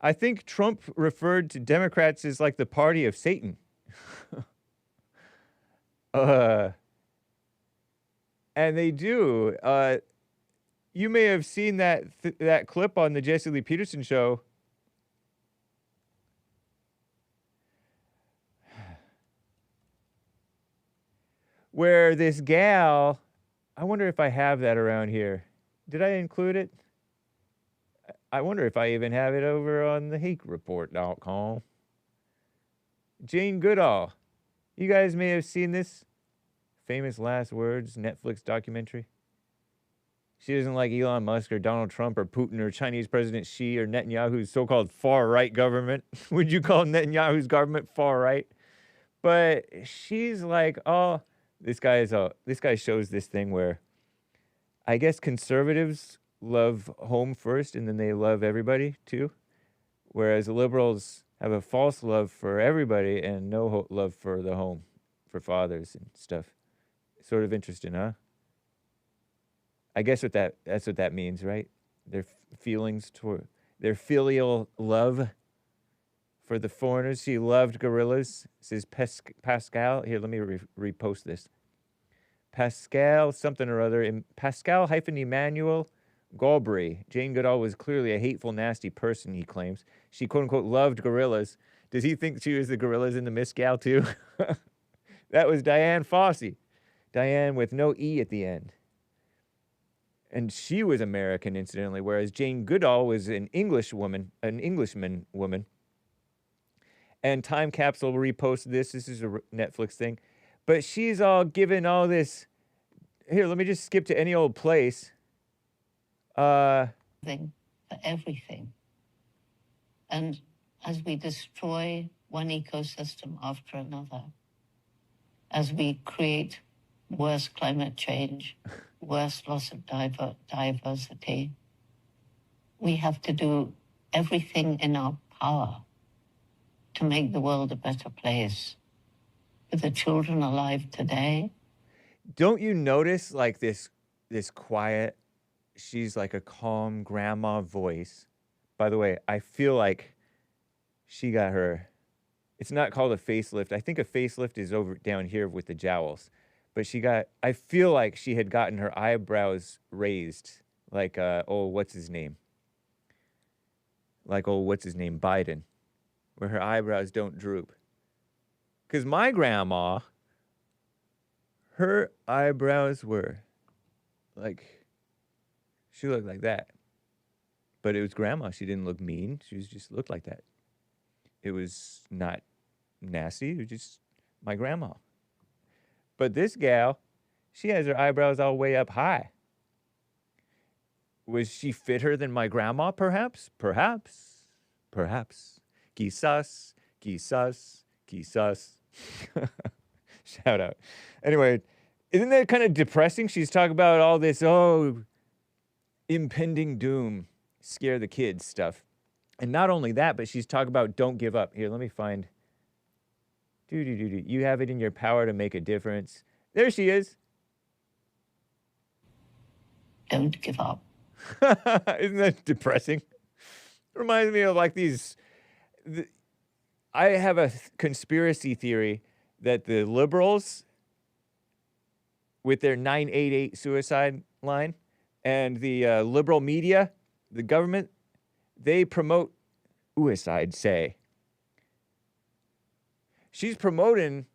I think Trump referred to Democrats as like the party of Satan. And they do. You may have seen that clip on the Jesse Lee Peterson show. Where this gal, I wonder if I have that around here. Did I include it? I wonder if I even have it over on the HakeReport.com. Jane Goodall. You guys may have seen this Famous Last Words Netflix documentary. She doesn't like Elon Musk or Donald Trump or Putin or Chinese President Xi or Netanyahu's so-called far-right government. Would you call Netanyahu's government far-right? But she's like, oh... This guy shows this thing where I guess conservatives love home first and then they love everybody too. Whereas the liberals have a false love for everybody and no love for the home, for fathers and stuff. Sort of interesting, huh? I guess that's what that means, right? Their feelings toward their filial love for the foreigners. She loved gorillas, says Pascal. Here, let me repost this. Pascal something or other. Pascal-Emmanuel Galbraith. Jane Goodall was clearly a hateful, nasty person, he claims. She, quote-unquote, loved gorillas. Does he think she was the gorillas in the Miss Gal, too? That was Diane Fossey. Diane with no E at the end. And she was American, incidentally, whereas Jane Goodall was an Englishman woman. And Time Capsule reposted this. This is a Netflix thing. But she's all given all this. Here, let me just skip to any old place. Thing for everything. And as we destroy one ecosystem after another, as we create worse climate change, worse loss of diversity. We have to do everything in our power to make the world a better place. For the children alive today. Don't you notice like this quiet, she's like a calm grandma voice. By the way, I feel like she got her, it's not called a facelift. I think a facelift is over down here with the jowls. But I feel like she had gotten her eyebrows raised like, what's his name? Like, what's his name? Biden, where her eyebrows don't droop. Because my grandma, her eyebrows were like, she looked like that. But it was grandma. She didn't look mean. She just looked like that. It was not nasty. It was just my grandma. But this gal, she has her eyebrows all way up high. Was she fitter than my grandma, perhaps? Perhaps. Perhaps. Quizás, quizás, quizás. Shout out. Anyway, isn't that kind of depressing? She's talking about all this, impending doom, scare the kids stuff. And not only that, but she's talking about don't give up. Here, let me find. You have it in your power to make a difference. There she is. Don't give up. Isn't that depressing? Reminds me of like I have a conspiracy theory that the liberals, with their 988 suicide line, and the liberal media, the government, they promote suicide, say. She's promoting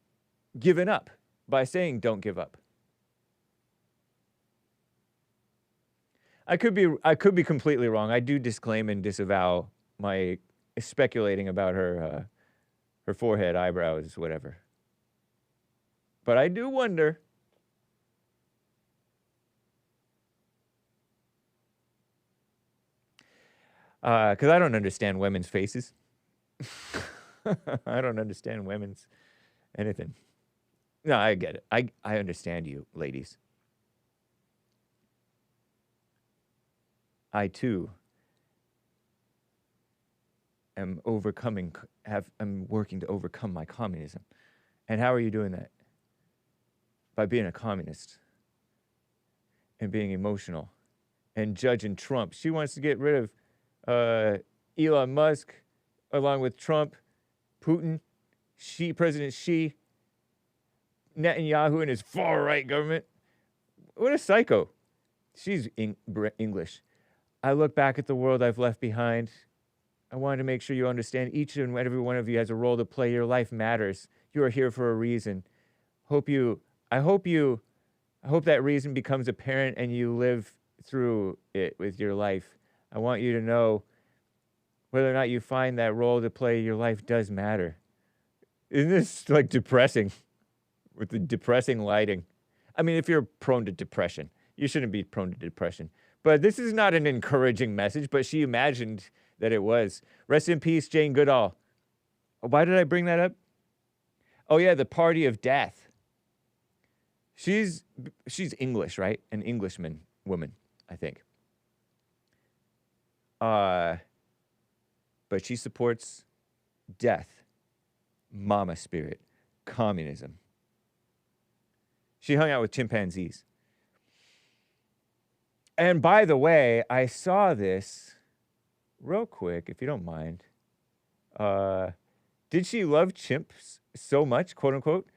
giving up by saying don't give up. I could be completely wrong. I do disclaim and disavow my speculating about her forehead, eyebrows, whatever. But I do wonder. Because I don't understand women's faces. I don't understand women's anything. No, I get it. I understand you, ladies. I, too, am I'm working to overcome my communism. And how are you doing that? By being a communist and being emotional and judging Trump. She wants to get rid of Elon Musk along with Trump, Putin, President Xi, Netanyahu and his far-right government. What a psycho. She's English. I look back at the world I've left behind. I wanted to make sure you understand each and every one of you has a role to play. Your life matters. You are here for a reason. I hope that reason becomes apparent and you live through it with your life. I want you to know whether or not you find that role to play, your life does matter. Isn't this like depressing? With the depressing lighting. I mean, if you're prone to depression, you shouldn't be prone to depression. But this is not an encouraging message, but she imagined that it was. Rest in peace, Jane Goodall. Why did I bring that up? Oh, yeah, the party of death. She's English, right? An Englishman woman, I think. But she supports death, mama spirit, communism. She hung out with chimpanzees. And by the way, I saw this real quick, if you don't mind. Did she love chimps so much, quote unquote?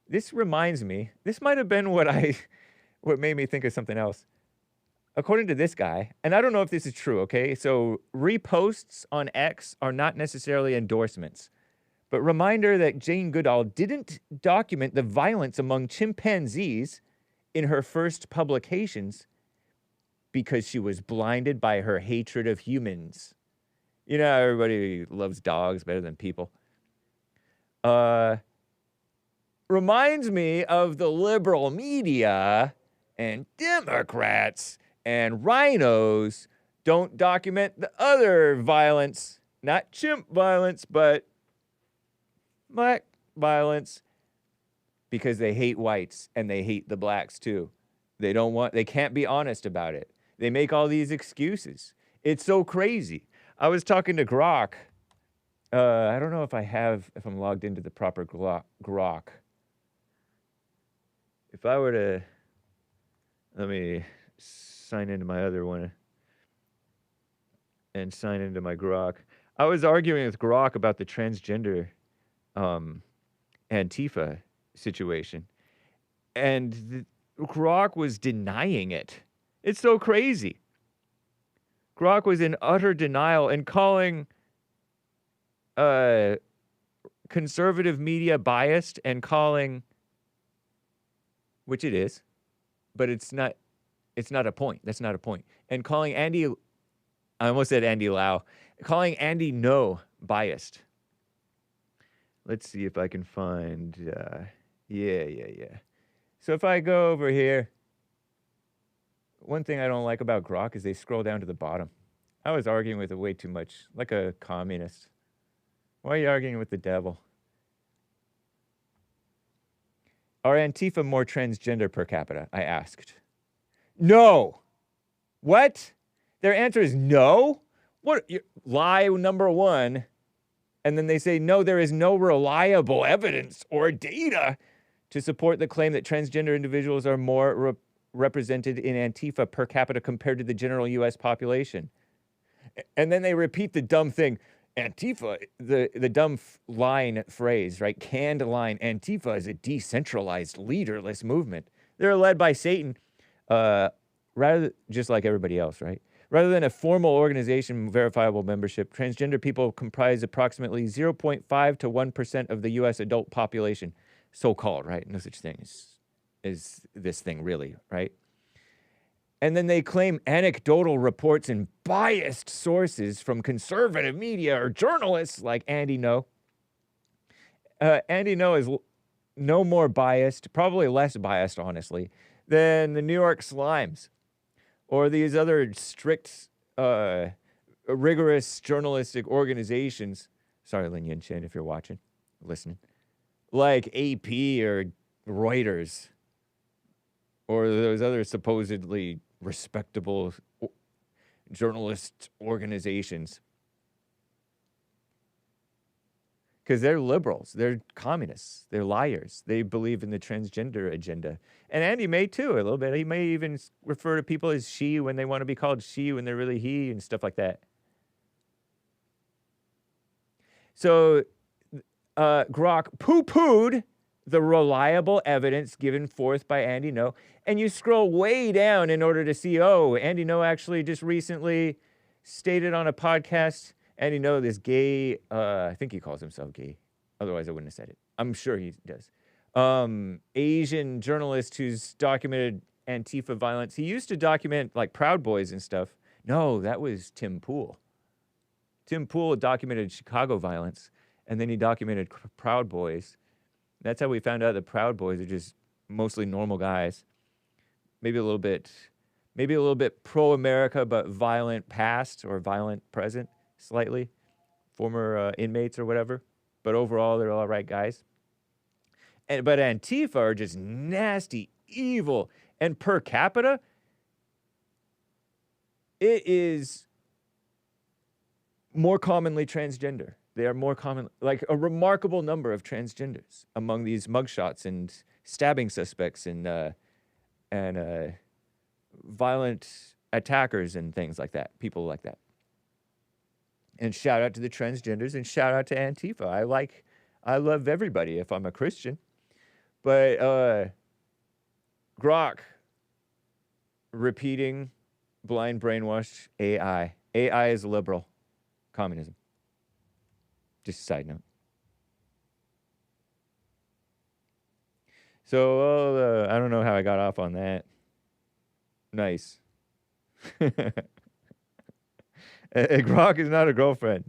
This reminds me, this might have been what made me think of something else. According to this guy, and I don't know if this is true, okay? So reposts on X are not necessarily endorsements. But reminder that Jane Goodall didn't document the violence among chimpanzees in her first publications because she was blinded by her hatred of humans. You know, everybody loves dogs better than people. Reminds me of the liberal media and Democrats and rhinos don't document the other violence, not chimp violence, but black violence because they hate whites and they hate the blacks too. They can't be honest about it. They make all these excuses. It's so crazy. I was talking to Grok. I don't know if I'm logged into the proper Grok. If I were to, let me sign into my other one and sign into my Grok. I was arguing with Grok about the transgender Antifa situation. And Grok was denying it. It's so crazy. Grok was in utter denial and calling conservative media biased and calling, which it is, but it's not a point. That's not a point. And calling I almost said Andy Lau, calling Andy No biased. Let's see if I can find, yeah. So if I go over here, one thing I don't like about Grok is they scroll down to the bottom. I was arguing with it way too much, like a communist. Why are you arguing with the devil? Are Antifa more transgender per capita? I asked. No. What? Their answer is no? What? Lie number one. And then they say, no, there is no reliable evidence or data to support the claim that transgender individuals are more represented in Antifa per capita compared to the general U.S. population. And then they repeat the dumb thing. Antifa, the dumb phrase, right? Canned line. Antifa is a decentralized, leaderless movement. They're led by Satan, just like everybody else, right? Rather than a formal organization, verifiable membership, transgender people comprise approximately 0.5 to 1% of the U.S. adult population, so-called, right? No such thing as this thing, really, right? And then they claim anecdotal reports and biased sources from conservative media or journalists like Andy No. Andy No is no more biased, probably less biased, honestly, than the New York Slimes or these other strict, rigorous journalistic organizations. Sorry, Lin Yin Chen, if you're watching, listening. Like AP or Reuters or those other supposedly respectable journalist organizations. Because they're liberals, they're communists, they're liars. They believe in the transgender agenda. And Andy may too, a little bit. He may even refer to people as she when they want to be called she when they're really he and stuff like that. So Grok poo-pooed the reliable evidence given forth by Andy No. And you scroll way down in order to see, oh, Andy No actually just recently stated on a podcast, Andy No, this gay, I think he calls himself gay. Otherwise, I wouldn't have said it. I'm sure he does. Asian journalist who's documented Antifa violence. He used to document like Proud Boys and stuff. No, that was Tim Pool. Tim Pool documented Chicago violence, and then he documented Proud Boys. That's how we found out that Proud Boys are just mostly normal guys. Maybe a little bit pro-America, but violent past or violent present, slightly. Former inmates or whatever. But overall, they're all right guys. But Antifa are just nasty, evil. And per capita, it is more commonly transgender. They are more common, like a remarkable number of transgenders among these mugshots and stabbing suspects and violent attackers and things like that, people like that. And shout out to the transgenders and shout out to Antifa. I love everybody if I'm a Christian. But Grok repeating blind brainwashed AI. AI is liberal. Communism. Just a side note. So, I don't know how I got off on that. Nice. Grok is not a girlfriend.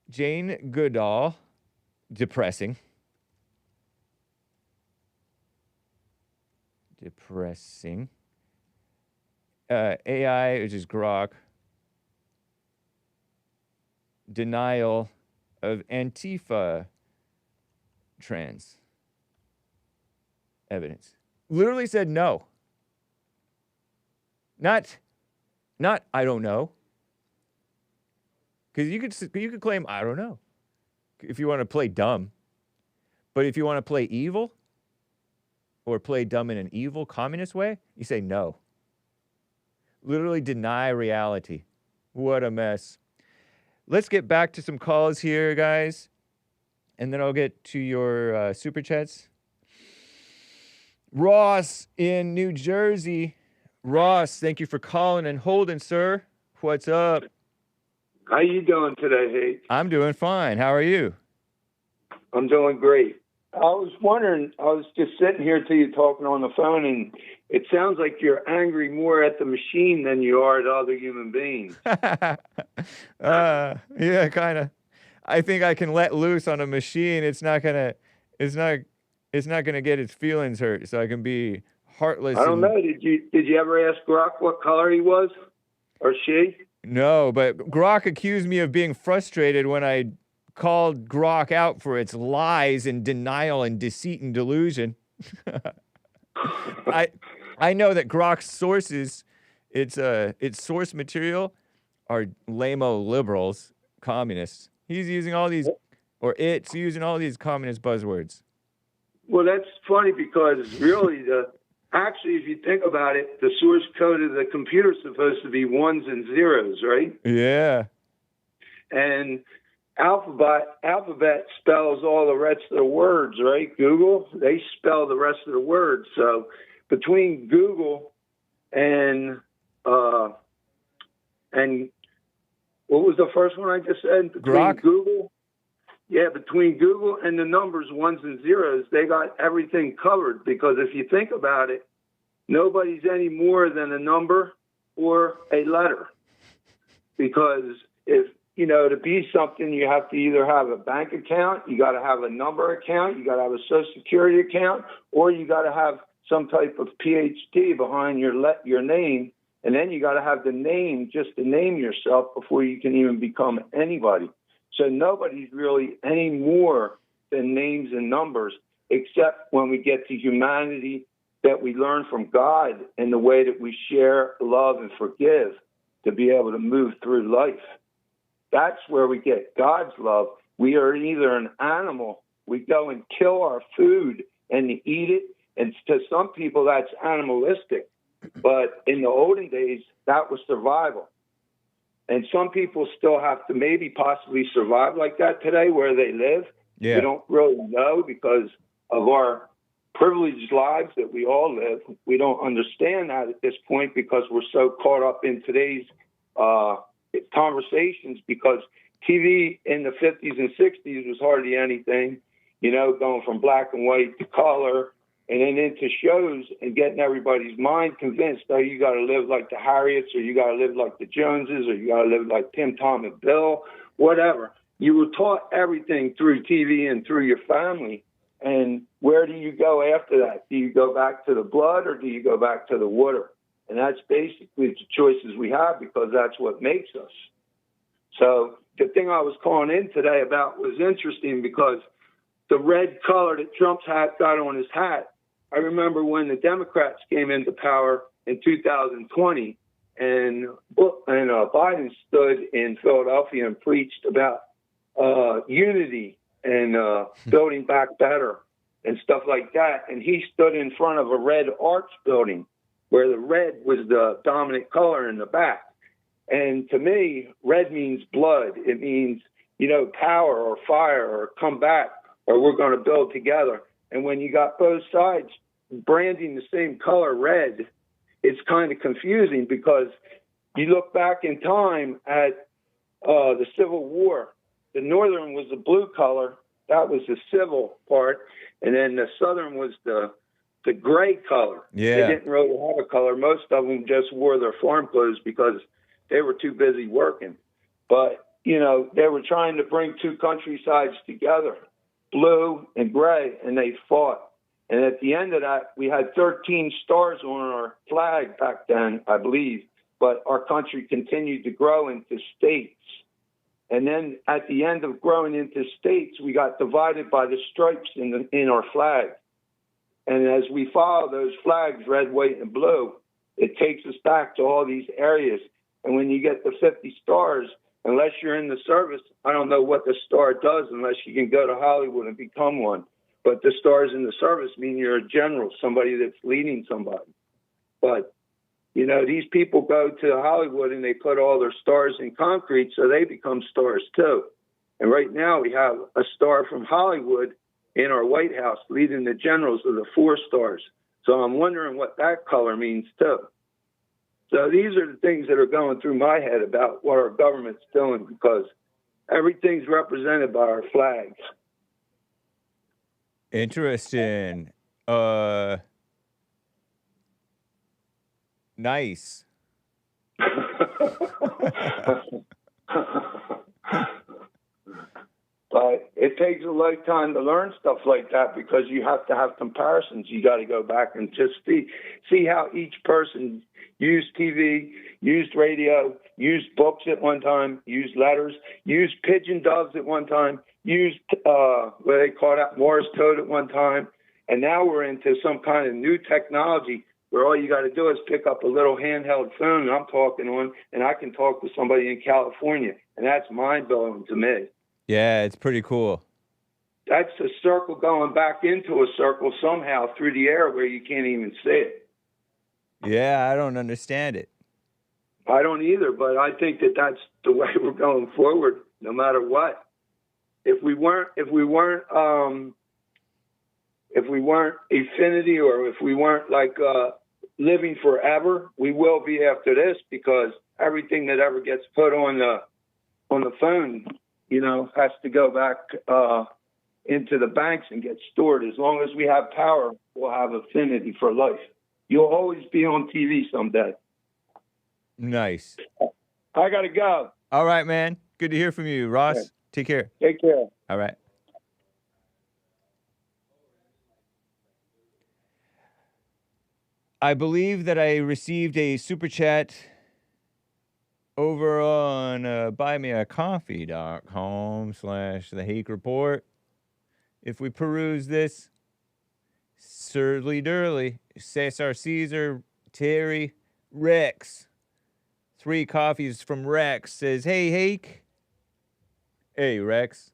Jane Goodall, depressing. AI, which is Grok. Denial of Antifa trans evidence. Literally said no. Not I don't know. Because you could claim I don't know if you want to play dumb. But if you want to play evil or play dumb in an evil communist way, you say no. Literally deny reality. What a mess. Let's get back to some calls here, guys. And then I'll get to your super chats. Ross in New Jersey. Ross, thank you for calling and holding, sir. What's up? How you doing today, Hake? I'm doing fine. How are you? I'm doing great. I was wondering, I was just sitting here to you talking on the phone, and it sounds like you're angry more at the machine than you are at other human beings. Yeah, kind of. I think I can let loose on a machine. It's not gonna get its feelings hurt, so I can be heartless. I don't know. Did you ever ask Grok what color he was, or she? No, but Grok accused me of being frustrated when I called Grok out for its lies and denial and deceit and delusion. I know that Grok's sources, its source material, are lame-o liberals, communists. He's using all these, or it's using all these communist buzzwords. Well, that's funny because really actually, if you think about it, the source code of the computer is supposed to be ones and zeros, right? Yeah. And alphabet spells all the rest of the words, right? Google, they spell the rest of the words. So between Google and what was the first one I just said? Between Grok? Google. Yeah, between Google and the numbers, ones and zeros, they got everything covered. Because if you think about it, nobody's any more than a number or a letter. Because if, to be something, you have to either have a bank account, you got to have a number account, you got to have a Social Security account, or you got to have some type of PhD behind your name. And then you got to have the name just to name yourself before you can even become anybody. So nobody's really any more than names and numbers, except when we get to humanity that we learn from God and the way that we share, love, and forgive to be able to move through life. That's where we get God's love. We are either an animal, we go and kill our food and eat it, and to some people that's animalistic. But in the olden days, that was survival. And some people still have to maybe possibly survive like that today where they live. Yeah. We don't really know because of our privileged lives that we all live. We don't understand that at this point because we're so caught up in today's conversations, because TV in the 50s and 60s was hardly anything, going from black and white to color, and then into shows and getting everybody's mind convinced, you got to live like the Harriets, or you got to live like the Joneses, or you got to live like Tim, Tom, and Bill, whatever. You were taught everything through TV and through your family. And where do you go after that? Do you go back to the blood, or do you go back to the water? And that's basically the choices we have, because that's what makes us. So the thing I was calling in today about was interesting, because the red color that Trump's hat got on his hat, I remember when the Democrats came into power in 2020, and Biden stood in Philadelphia and preached about unity and building back better and stuff like that. And he stood in front of a red arch building where the red was the dominant color in the back. And to me, red means blood. It means, power or fire or come back, or we're going to build together. And when you got both sides branding the same color, red, it's kind of confusing, because you look back in time at the Civil War. The Northern was the blue color. That was the civil part. And then the Southern was the gray color. Yeah. They didn't really have a color. Most of them just wore their farm clothes because they were too busy working. But, they were trying to bring two countrysides together, blue and gray, and they fought. And at the end of that, we had 13 stars on our flag back then, I believe. But our country continued to grow into states. And then at the end of growing into states, we got divided by the stripes in our flag. And as we follow those flags, red, white, and blue, it takes us back to all these areas. And when you get the 50 stars, unless you're in the service, I don't know what the star does unless you can go to Hollywood and become one. But the stars in the service mean you're a general, somebody that's leading somebody. But, you know, these people go to Hollywood and they put all their stars in concrete, so they become stars too. And right now we have a star from Hollywood in our White House leading the generals of the 4 stars. So I'm wondering what that color means too. So these are the things that are going through my head about what our government's doing, because everything's represented by our flags. Interesting. Nice. But it takes a lifetime to learn stuff like that, because you have to have comparisons. You got to go back and just see how each person used TV, used radio, used books at one time, used letters, used pigeon doves at one time, used what they call that Morse code at one time. And now we're into some kind of new technology where all you got to do is pick up a little handheld phone I'm talking on, and I can talk to somebody in California. And that's mind-blowing to me. Yeah, it's pretty cool. That's a circle going back into a circle somehow through the air where you can't even see it. Yeah, I don't understand it. I don't either, but I think that that's the way we're going forward, no matter what. If we weren't infinity, or if we weren't like living forever, we will be after this, because everything that ever gets put on the phone, you know, has to go back into the banks and get stored. As long as we have power, we'll have affinity for life. You'll always be on TV someday. Nice. I got to go. All right, man. Good to hear from you, Ross. Okay. Take care. Take care. All right. I believe that I received a super chat over on buymeacoffee.com/the Hake Report. If we peruse this, Surly Durly, Cesar, Cesar, Terri, Rex. 3 coffees from Rex says, "Hey, Hake." Hey, Rex.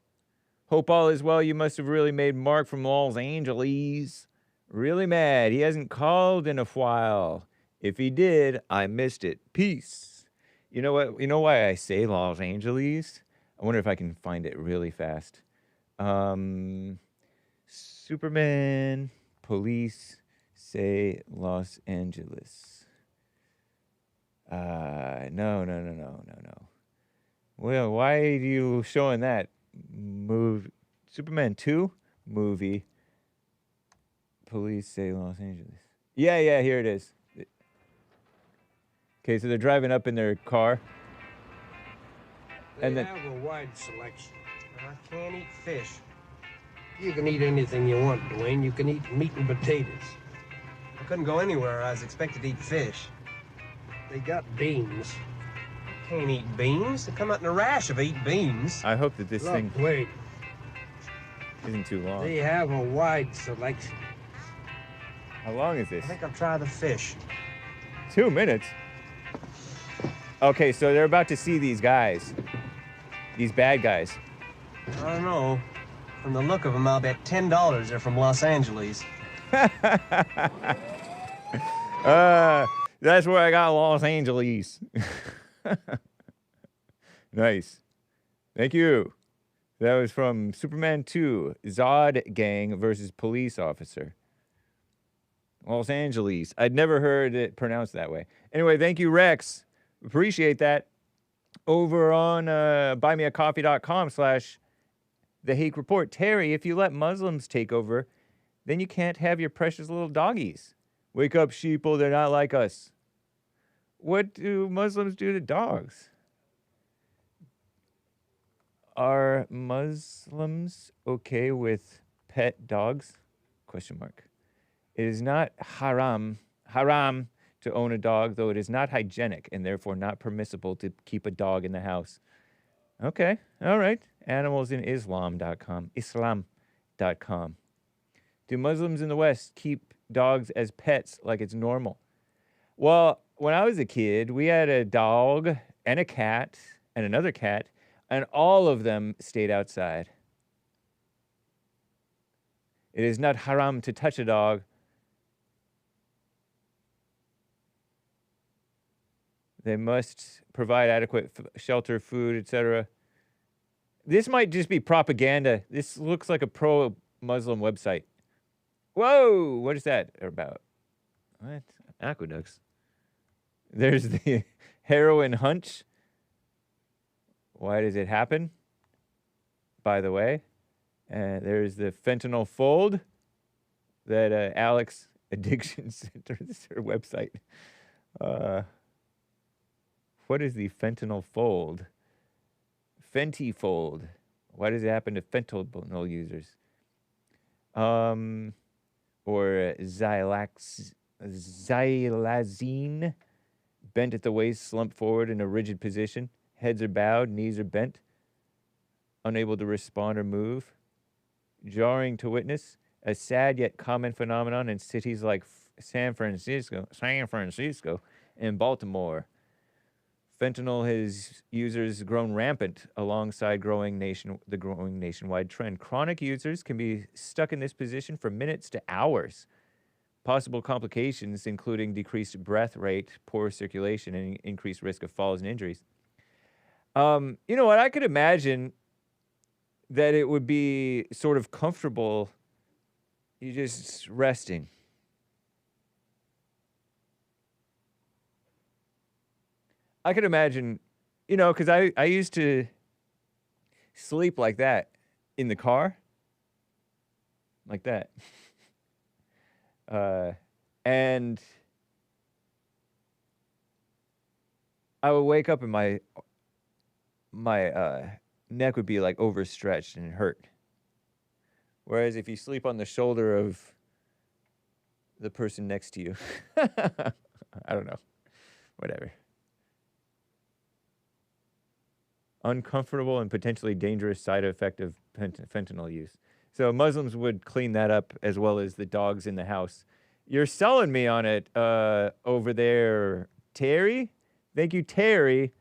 Hope all is well. You must have really made Mark from Angeleeeze really mad. He hasn't called in a while. If he did, I missed it. Peace. You know what? You know why I say Angeleeeze? I wonder if I can find it really fast. Superman, police, say Los Angeles. No. Well, why are you showing that? Superman 2 movie. Police say Los Angeles. Yeah, here it is. Okay, so they're driving up in their car. They and then have a wide selection. I can't eat fish. You can eat anything you want, Dwayne. You can eat meat and potatoes. I couldn't go anywhere I was expected to eat fish. They got beans. Can't eat beans. They come out in a rash if I eat beans. I hope that this Look, thing wait. isn't too long. They have a wide selection. How long is this? I think I'll try the fish. 2 minutes? Okay, so they're about to see these guys. These bad guys. I don't know. From the look of them, I'll bet $10 they're from Los Angeles. That's where I got Los Angeles. Nice. Thank you. That was from Superman 2, Zod Gang versus Police Officer. Los Angeles. I'd never heard it pronounced that way. Anyway, thank you, Rex. Appreciate that. Over on buymeacoffee.com/the Hake Report. Terri, if you let Muslims take over, then you can't have your precious little doggies. Wake up, sheeple, they're not like us. What do Muslims do to dogs? Are Muslims okay with pet dogs? Question mark. It is not haram to own a dog, though it is not hygienic and therefore not permissible to keep a dog in the house. Okay. All right. Animalsinislam.com. Islam.com. Do Muslims in the West keep dogs as pets like it's normal? Well, when I was a kid, we had a dog and a cat and another cat, and all of them stayed outside. It is not haram to touch a dog. They must provide adequate shelter, food, etc. This might just be propaganda. This looks like a pro-Muslim website. Whoa! What is that about? What? Aqueducts. There's the heroin hunch. Why does it happen? By the way. There's the fentanyl fold that Alex Addiction Center, this is her website. What is the fentanyl fold? Fenty fold. Why does it happen to fentanyl users? Or xylazine, bent at the waist, slumped forward in a rigid position. Heads are bowed, knees are bent, unable to respond or move. Jarring to witness, a sad yet common phenomenon in cities like San Francisco, and Baltimore. Fentanyl has users grown rampant alongside the growing nationwide trend. Chronic users can be stuck in this position for minutes to hours. Possible complications including decreased breath rate, poor circulation, and increased risk of falls and injuries. You know what? I could imagine that it would be sort of comfortable, you just resting. I could imagine, you know, because I used to sleep like that in the car. Like that. And I would wake up and my neck would be like overstretched and hurt. Whereas if you sleep on the shoulder of the person next to you, I don't know, whatever. Uncomfortable and potentially dangerous side effect of fentanyl use. So Muslims would clean that up as well as the dogs in the house. You're selling me on it over there, Terri. Thank you, Terri,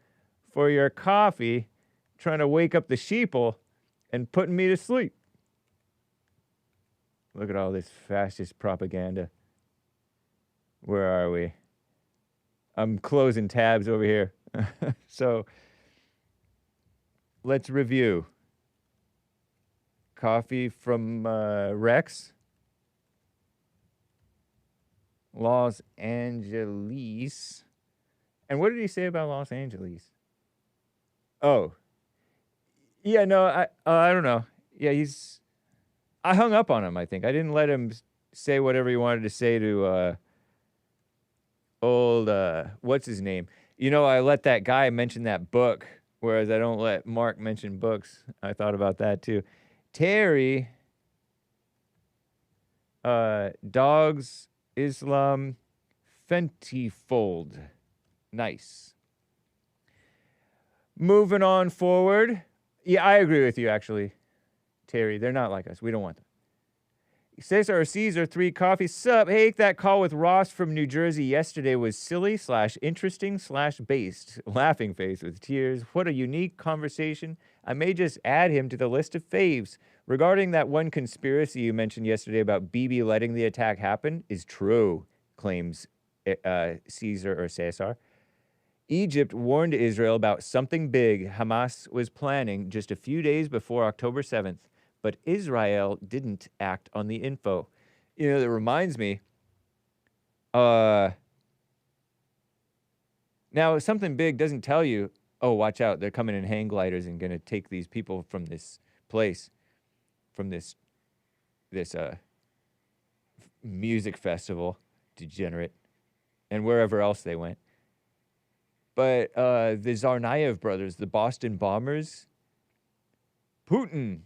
for your coffee, trying to wake up the sheeple and putting me to sleep. Look at all this fascist propaganda. Where are we? I'm closing tabs over here. So let's review. Coffee from Rex. Los Angeleeeze. And what did he say about Los Angeleeeze? Oh. Yeah, no, I don't know. Yeah, I hung up on him, I think. I didn't let him say whatever he wanted to say to what's his name? You know, I let that guy mention that book, whereas I don't let Mark mention books. I thought about that too. Terri, dogs, Islam, Fenty fold. Nice. Moving on forward. Yeah, I agree with you, actually, Terri. They're not like us. We don't want them. Cesar 3 coffee. Sup? Hake, that call with Ross from New Jersey yesterday was silly / interesting / based. Laughing face with tears. What a unique conversation. I may just add him to the list of faves. Regarding that one conspiracy you mentioned yesterday about Bibi letting the attack happen is true, claims Cesar. Egypt warned Israel about something big Hamas was planning just a few days before October 7th, but Israel didn't act on the info. You know, that reminds me, now something big doesn't tell you, oh, watch out, they're coming in hang gliders and going to take these people from this place, from this music festival, degenerate, and wherever else they went. But the Tsarnaev brothers, the Boston bombers, Putin,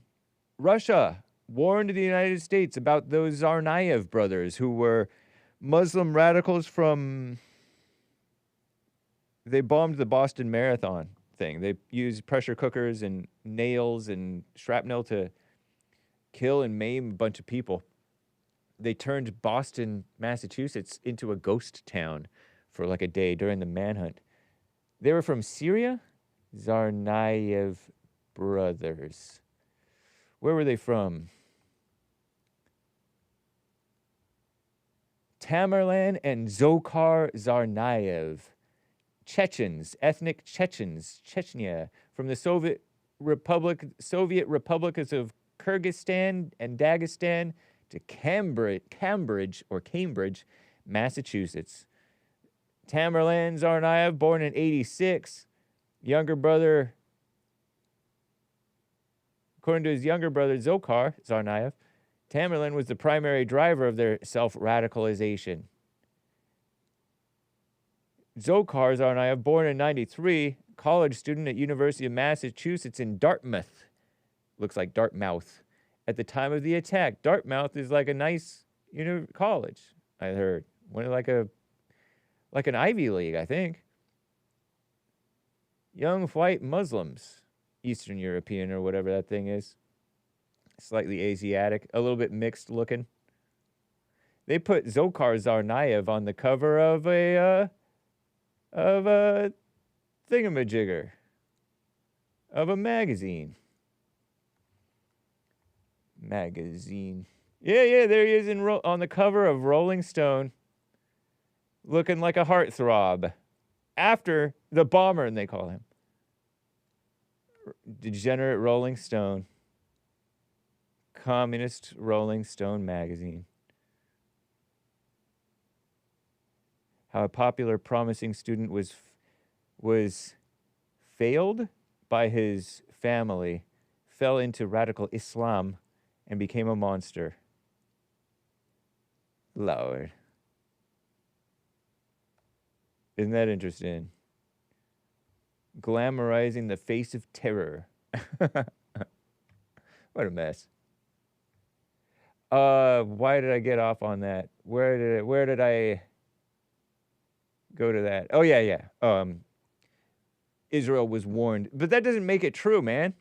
Russia warned the United States about those Tsarnaev brothers who were Muslim radicals from... They bombed the Boston Marathon. thing. They used pressure cookers and nails and shrapnel to kill and maim a bunch of people. They turned Boston, Massachusetts into a ghost town for like a day during the manhunt. They were from Syria? Tsarnaev brothers. Where were they from? Tamerlan and Zokhar Tsarnaev. Chechens, ethnic Chechens, Chechnya, from the Soviet republics of Kyrgyzstan and Dagestan to Cambridge, Massachusetts. Tamerlan Tsarnaev, born in 86, younger brother, according to his younger brother Zokhar Tsarnaev, Tamerlan was the primary driver of their self-radicalization. Zokhar Tsarnaev, born in 93, college student at University of Massachusetts in Dartmouth. Looks like Dartmouth. At the time of the attack, Dartmouth is like a nice college, I heard. One like an Ivy League, I think. Young white Muslims, Eastern European or whatever that thing is. Slightly Asiatic, a little bit mixed looking. They put Zokhar Tsarnaev on the cover of a thingamajigger, of a magazine. Yeah, there he is on the cover of Rolling Stone, looking like a heartthrob. After the bomber, and they call him. Degenerate Rolling Stone. Communist Rolling Stone magazine. How a popular, promising student was failed by his family, fell into radical Islam, and became a monster. Lord. Isn't that interesting? Glamorizing the face of terror. What a mess. Why did I get off on that? Where did I go to that? Oh, yeah. Israel was warned. But that doesn't make it true, man.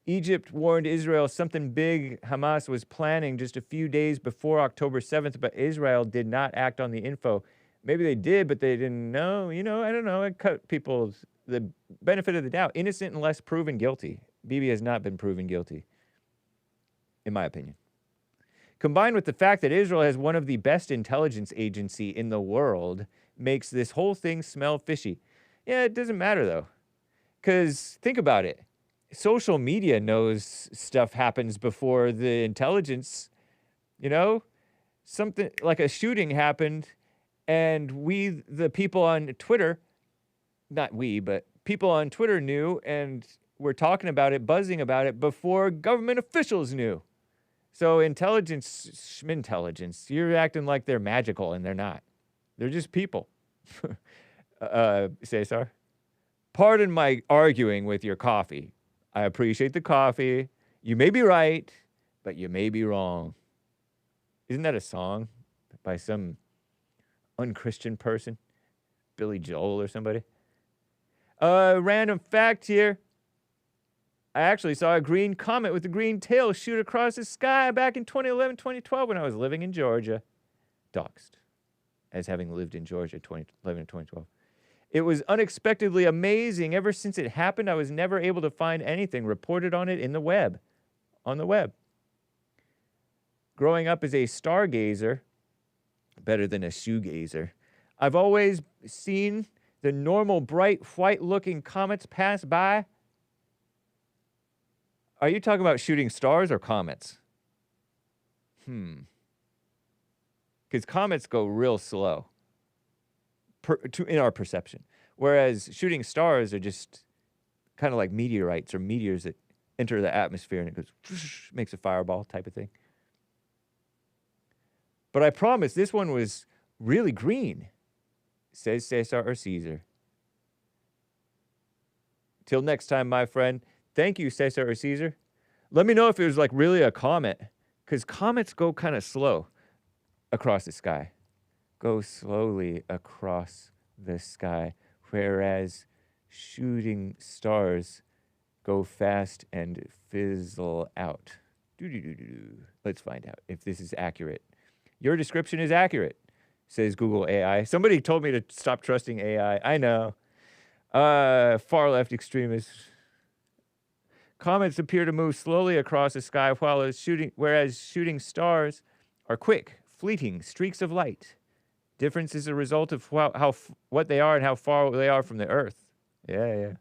Egypt warned Israel something big Hamas was planning just a few days before October 7th, but Israel did not act on the info. Maybe they did, but they didn't know. I don't know. It cut people the benefit of the doubt. Innocent unless proven guilty. Bibi has not been proven guilty, in my opinion. Combined with the fact that Israel has one of the best intelligence agency in the world, makes this whole thing smell fishy. Yeah, it doesn't matter, though. Because think about it. Social media knows stuff happens before the intelligence, Something like a shooting happened, and the people on Twitter, not we, but people on Twitter knew and were talking about it, buzzing about it before government officials knew. So intelligence, you're acting like they're magical, and they're not. They're just people. Cesar, pardon my arguing with your coffee. I appreciate the coffee. You may be right, but you may be wrong. Isn't that a song by some unchristian person? Billy Joel or somebody? Random fact here. I actually saw a green comet with a green tail shoot across the sky back in 2011, 2012 when I was living in Georgia. Doxed as having lived in Georgia 2011 and 2012. It was unexpectedly amazing. Ever since it happened, I was never able to find anything reported on it on the web. Growing up as a stargazer, better than a shoegazer, I've always seen the normal bright white-looking comets pass by. Are you talking about shooting stars or comets? Because comets go real slow. In our perception. Whereas shooting stars are just kind of like meteorites or meteors that enter the atmosphere and it goes, makes a fireball type of thing. But I promise this one was really green, says Cesar or Caesar. Till next time, my friend. Thank you, Cesar or Caesar. Let me know if it was like really a comet, because comets go kind of slow across the sky. Go slowly across the sky. whereas shooting stars go fast and fizzle out. Let's find out if this is accurate. Your description is accurate, says Google AI. Somebody told me to stop trusting AI. I know. Far left extremists. Comets appear to move slowly across the sky whereas shooting stars are quick, fleeting streaks of light. Difference is a result of what they are and how far they are from the Earth. Yeah.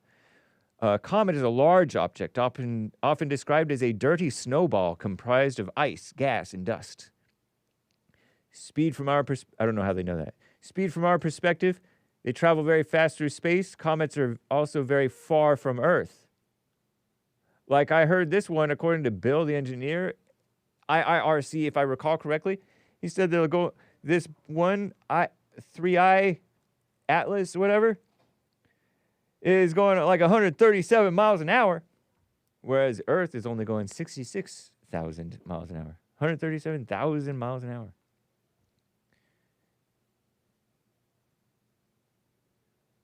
Comet is a large object, often described as a dirty snowball comprised of ice, gas, and dust. Speed from our I don't know how they know that. Speed from our perspective, they travel very fast through space. Comets are also very far from Earth. Like I heard this one, according to Bill, the engineer, IIRC, if I recall correctly, he said they'll go, this one, 3i Atlas, whatever, is going at like 137 miles an hour, whereas Earth is only going 66,000 miles an hour. 137,000 miles an hour.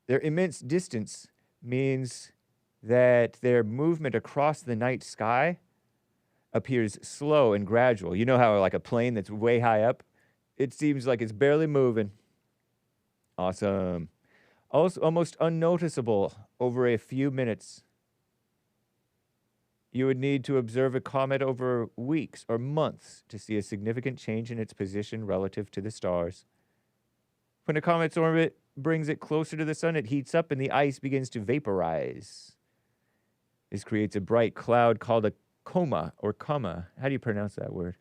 Their immense distance means that their movement across the night sky appears slow and gradual. You know how like a plane that's way high up, it seems like it's barely moving. Awesome. Also, almost unnoticeable over a few minutes. You would need to observe a comet over weeks or months to see a significant change in its position relative to the stars. When a comet's orbit brings it closer to the sun, it heats up and the ice begins to vaporize. This creates a bright cloud called a coma or comma. How do you pronounce that word?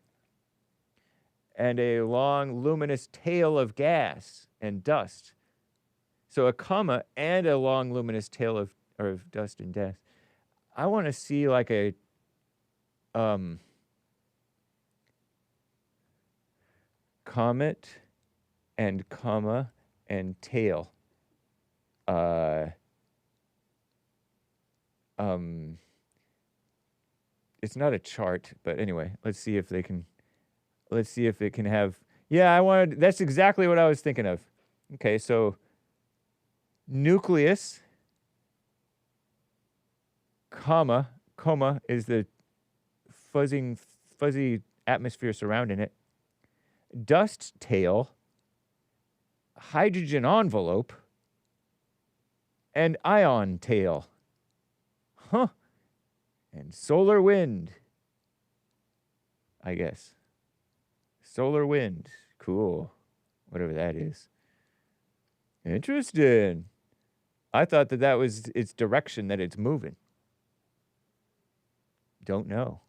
And a long, luminous tail of gas and dust. So a comma and a long, luminous tail of dust and dust. I want to see like a comet and comma and tail. It's not a chart, but anyway, let's see if it can have, yeah, that's exactly what I was thinking of. Okay, so nucleus, coma is the fuzzy atmosphere surrounding it. Dust tail, hydrogen envelope, and ion tail. Huh. And solar wind, I guess. Solar wind. Cool. Whatever that is. Interesting. I thought that was its direction that it's moving. Don't know.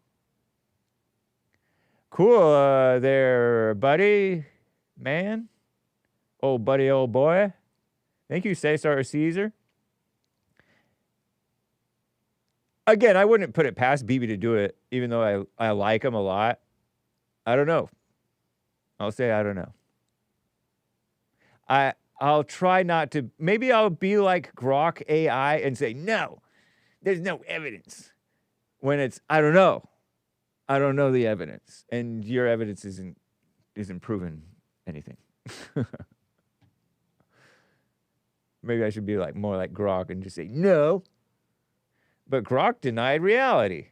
Cool there, buddy, man. Old buddy, old boy. Thank you, Cesar or Cesar. Again, I wouldn't put it past Bibi to do it, even though I like him a lot. I don't know. I'll say I don't know. I'll try not to. Maybe I'll be like Grok AI and say, no, there's no evidence. When it's, I don't know. I don't know the evidence. And your evidence isn't proving anything. Maybe I should be like more like Grok and just say, no. But Grok denied reality.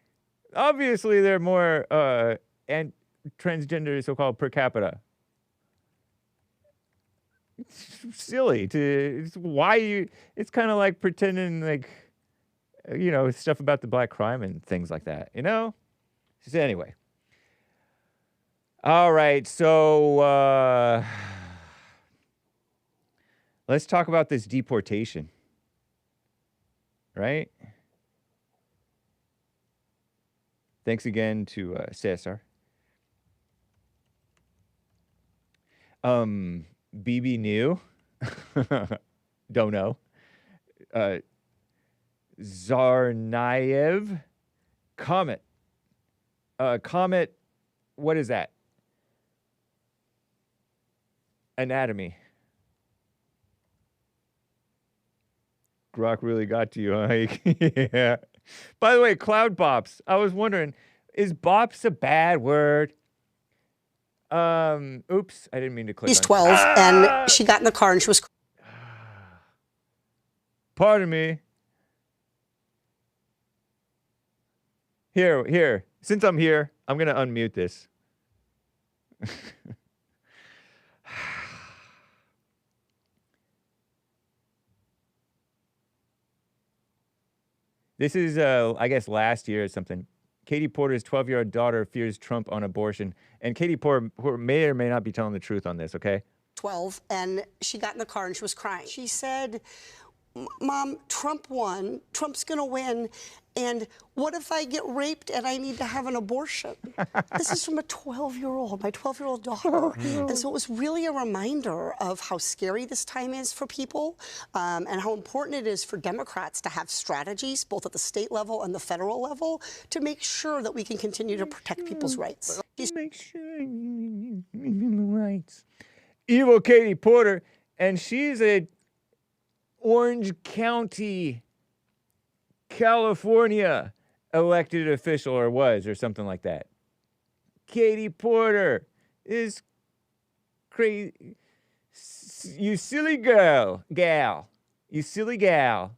Obviously, they're more and transgender, so-called per capita. It's silly it's kind of like pretending like, stuff about the black crime and things like that, So anyway. All right, so let's talk about this deportation. Right? Thanks again to Cesar. Bibi knew. Don't know. Tsarnaev. Comet. Comet, what is that? Anatomy. Grok really got to you, huh? Yeah. By the way, cloud bops. I was wondering, is bops a bad word? Oops, I didn't mean to click. She's 12, and she got in the car and she was. Pardon me. Here. Since I'm here, I'm going to unmute this. This is, I guess, last year or something. Katie Porter's 12-year-old daughter fears Trump on abortion. And Katie Porter may or may not be telling the truth on this, okay? 12, and she got in the car and she was crying. She said, Mom, Trump won. Trump's going to win. And what if I get raped and I need to have an abortion? This is from a 12-year-old, my 12-year-old daughter. And so it was really a reminder of how scary this time is for people and how important it is for Democrats to have strategies, both at the state level and the federal level, to make sure that we can continue to protect people's rights. Make sure rights. Evil Katie Porter, and she's a Orange County, California elected official, or was, or something like that. Katie Porter is crazy. You silly gal. You silly gal.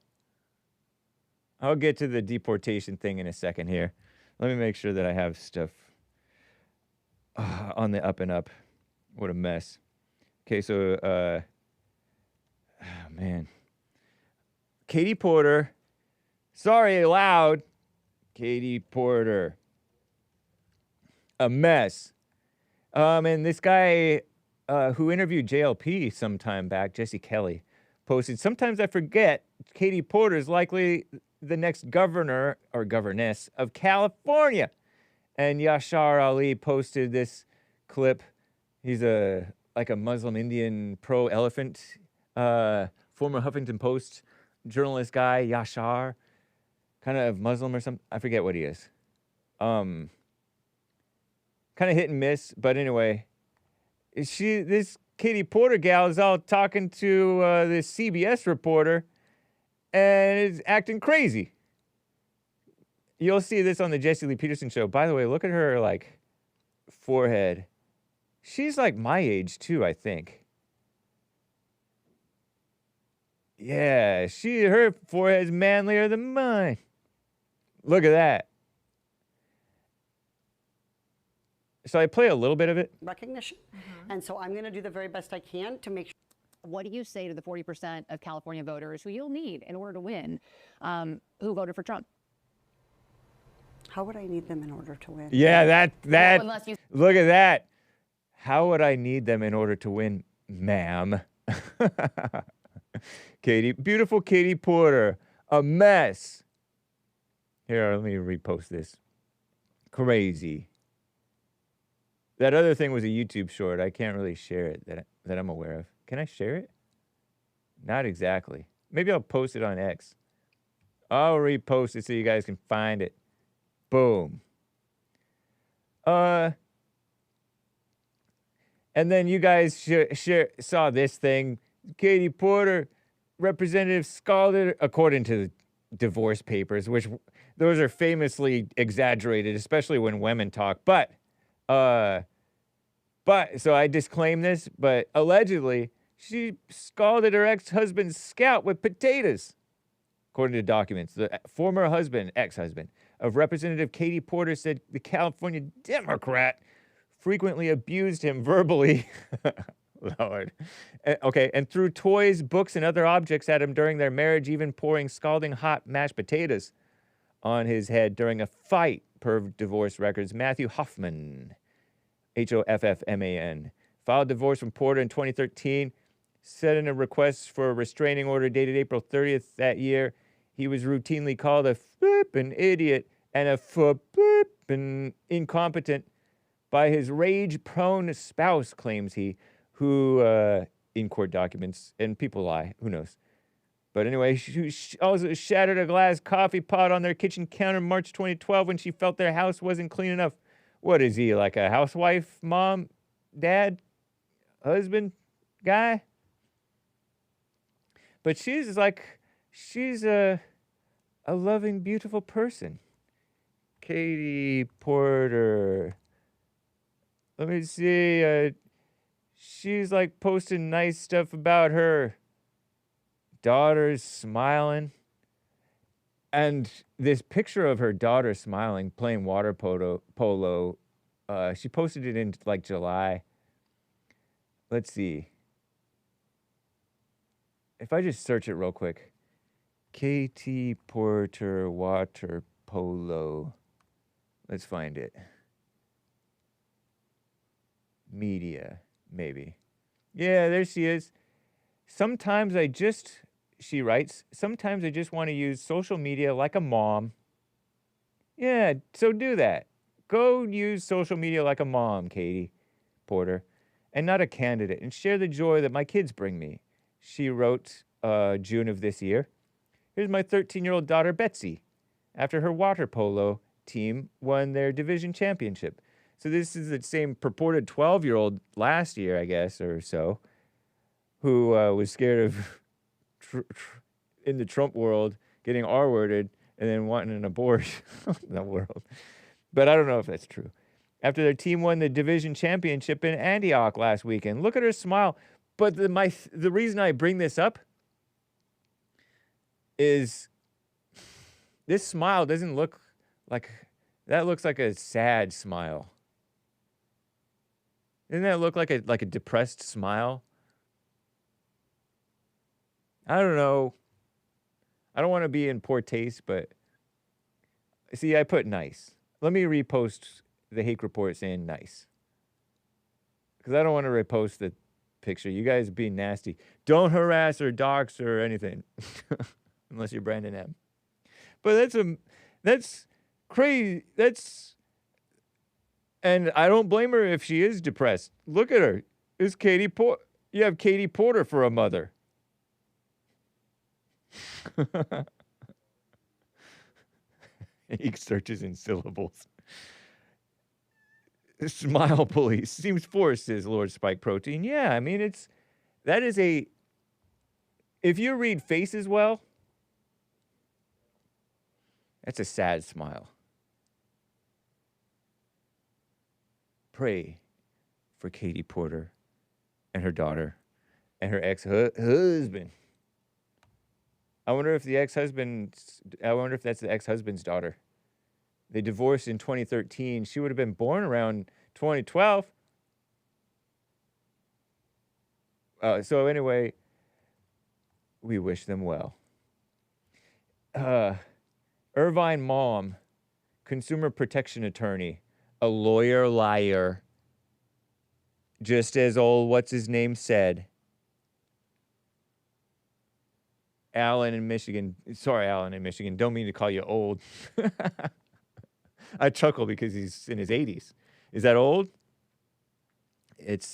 I'll get to the deportation thing in a second here. Let me make sure that I have stuff on the up and up. What a mess. Okay, so, oh, man. Katie Porter. Sorry, loud. Katie Porter. A mess. And this guy who interviewed JLP some time back, Jesse Kelly, posted, sometimes I forget Katie Porter is likely the next governor or governess of California. And Yashar Ali posted this clip. He's like a Muslim Indian pro-elephant, former Huffington Post journalist guy, Yashar, kind of Muslim or something. I forget what he is. Kind of hit and miss, but anyway, this Katie Porter gal is all talking to this CBS reporter and is acting crazy. You'll see this on the Jesse Lee Peterson show. By the way, look at her like forehead. She's like my age too, I think. Yeah, her forehead's manlier than mine. Look at that. So I play a little bit of it. Recognition. And so I'm going to do the very best I can to make sure. What do you say to the 40% of California voters who you'll need in order to win, who voted for Trump? How would I need them in order to win? Yeah, that. Well, unless you... Look at that. How would I need them in order to win, ma'am? Beautiful Katie Porter, a mess. Here, let me repost this. Crazy. That other thing was a YouTube short. I can't really share it that I'm aware of. Can I share it? Not exactly. Maybe I'll post it on X. I'll repost it so you guys can find it. Boom. And then you guys saw this thing. Katie Porter, representative scalded, according to the divorce papers, which those are famously exaggerated, especially when women talk. But so I disclaim this, but allegedly she scalded her ex-husband's scalp with potatoes. According to documents, the former ex-husband of Representative Katie Porter said the California Democrat frequently abused him verbally. Lord. Okay, and threw toys, books, and other objects at him during their marriage, even pouring scalding hot mashed potatoes on his head during a fight, per divorce records. Matthew Hoffman, Hoffman, filed divorce from Porter in 2013, said in a request for a restraining order dated April 30th that year, he was routinely called a flippin' idiot and a flippin' incompetent by his rage-prone spouse, claims he, who, in court documents, and people lie, who knows. But anyway, she also shattered a glass coffee pot on their kitchen counter in March 2012 when she felt their house wasn't clean enough. What is he, like a housewife, mom, dad, husband guy? But she's a loving, beautiful person. Katie Porter. Let me see, she's like posting nice stuff about her daughter's smiling. And this picture of her daughter smiling, playing water polo, she posted it in like July. Let's see. If I just search it real quick. KT Porter water polo. Let's find it. Media, maybe. Yeah, there she is. Sometimes she writes, sometimes I just want to use social media like a mom. Yeah, so do that. Go use social media like a mom, Katie Porter, and not a candidate, and share the joy that my kids bring me. She wrote June of this year. Here's my 13-year-old daughter, Betsy, after her water polo team won their division championship. So this is the same purported 12-year-old last year, I guess, or so, who was scared of, in the Trump world, getting R-worded and then wanting an abortion in the world. But I don't know if that's true. After their team won the division championship in Antioch last weekend. Look at her smile. But the reason I bring this up is this smile doesn't look like, that looks like a sad smile. Doesn't that look like a depressed smile? I don't know. I don't want to be in poor taste, but see, I put nice. Let me repost the Hake report saying nice. Because I don't want to repost the picture. You guys be nasty. Don't harass or dox or anything. Unless you're Brandon M. But that's crazy. And I don't blame her if she is depressed. Look at her. It's Katie Porter. You have Katie Porter for a mother. He searches in syllables. Smile police. Seems forced, says Lord Spike Protein. Yeah, I mean, if you read faces well, that's a sad smile. Pray for Katie Porter and her daughter and her ex-husband. I wonder if that's the ex-husband's daughter. They divorced in 2013. She would have been born around 2012. So anyway, we wish them well. Irvine mom, consumer protection attorney, a lawyer liar, just as old what's-his-name said. Alan in Michigan. Sorry, Alan in Michigan. Don't mean to call you old. I chuckle because he's in his 80s. Is that old? It's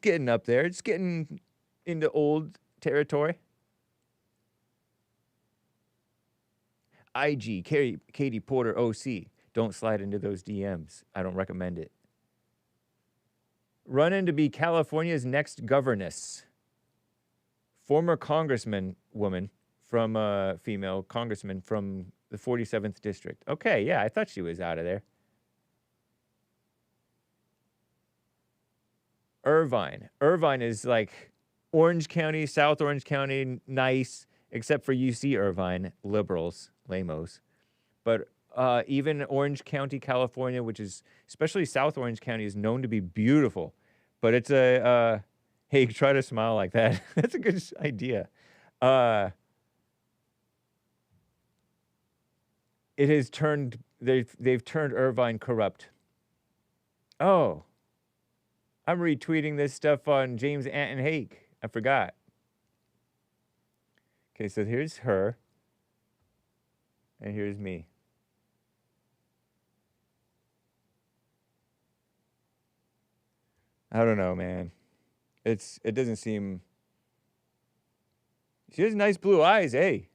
getting up there. It's getting into old territory. IG, Katie Porter OC. Don't slide into those DMs. I don't recommend it. Running to be California's next governess. Former woman from female congressman from the 47th district. Okay, yeah, I thought she was out of there. Irvine. Irvine is like Orange County, South Orange County, nice, except for UC Irvine, liberals, lamos. But even Orange County, California, which is, especially South Orange County, is known to be beautiful. But it's hey, try to smile like that. That's a good idea. It has turned, they've turned Irvine corrupt. Oh, I'm retweeting this stuff on James Ant and Hake. I forgot. Okay, so here's her. And here's me. I don't know, man. It doesn't seem... She has nice blue eyes, hey.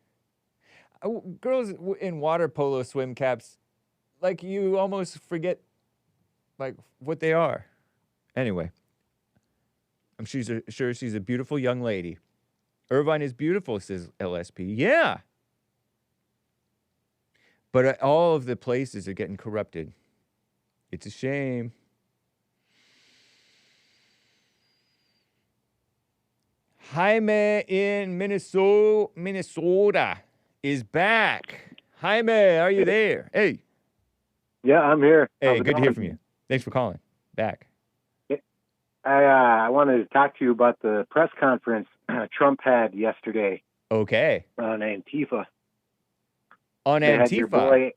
Girls in water polo swim caps, like, you almost forget, like, what they are. Anyway, I'm sure she's a beautiful young lady. Irvine is beautiful, says LSP. Yeah. But all of the places are getting corrupted. It's a shame. Jaime in Minnesota is back. Jaime, are you there? Hey. Yeah, I'm here. Hey, How's it good to hear going? from you. Thanks for calling back. I wanted to talk to you about the press conference Trump had yesterday Okay. on Antifa. On They had your Antifa. boy,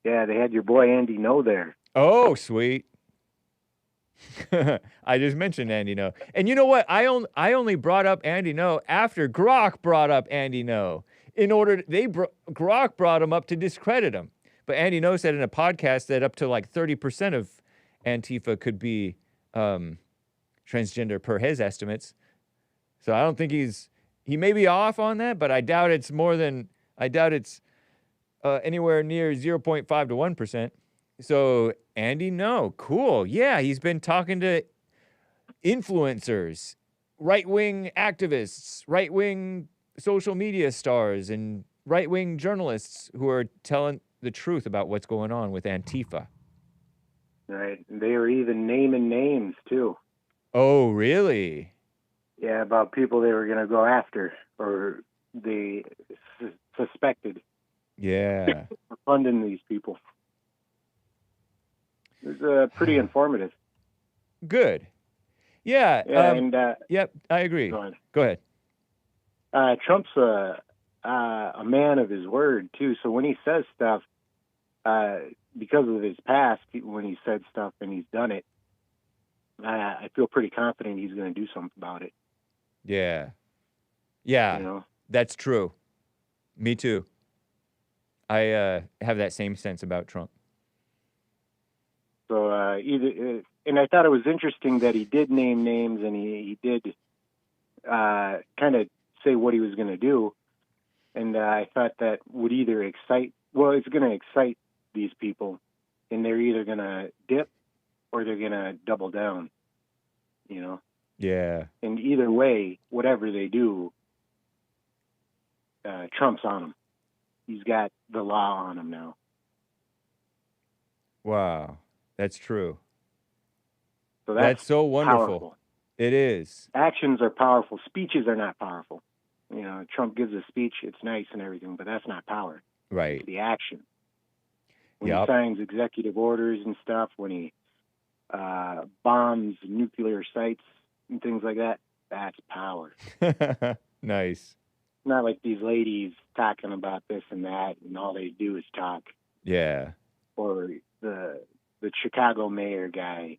they had your boy Andy No there. Oh, sweet. I just mentioned Andy No. And you know what? I only brought up Andy No after Grok brought up Andy No. Grok brought him up to discredit him. But Andy No said in a podcast that up to like 30% of Antifa could be transgender per his estimates. So I don't think he may be off on that, but I doubt it's anywhere near 0.5 to 1%. So Andy, no, cool. Yeah, he's been talking to influencers, right-wing activists, right-wing social media stars, and right-wing journalists who are telling the truth about what's going on with Antifa. Right. They were even naming names too. Oh, really? Yeah, about people they were going to go after or they suspected. Yeah. For funding these people. It was pretty informative. Good. Yeah. Yep, I agree. Go ahead. Trump's a man of his word too. So when he says stuff, because of his past, when he said stuff and he's done it, I feel pretty confident he's going to do something about it. Yeah. Yeah. You know? That's true. Me too. I have that same sense about Trump. So and I thought it was interesting that he did name names and he did kind of say what he was going to do. And I thought that would either it's going to excite these people, and they're either going to dip or they're going to double down, you know? Yeah. And either way, whatever they do, Trump's on them. He's got the law on him now. Wow. That's true. So that's so wonderful. Powerful. It is. Actions are powerful. Speeches are not powerful. You know, Trump gives a speech, it's nice and everything, but that's not power. Right. It's the action. When Yep. he signs executive orders and stuff, when he bombs nuclear sites and things like that, that's power. Nice. Not like these ladies talking about this and that, and all they do is talk. Yeah. Or the Chicago mayor guy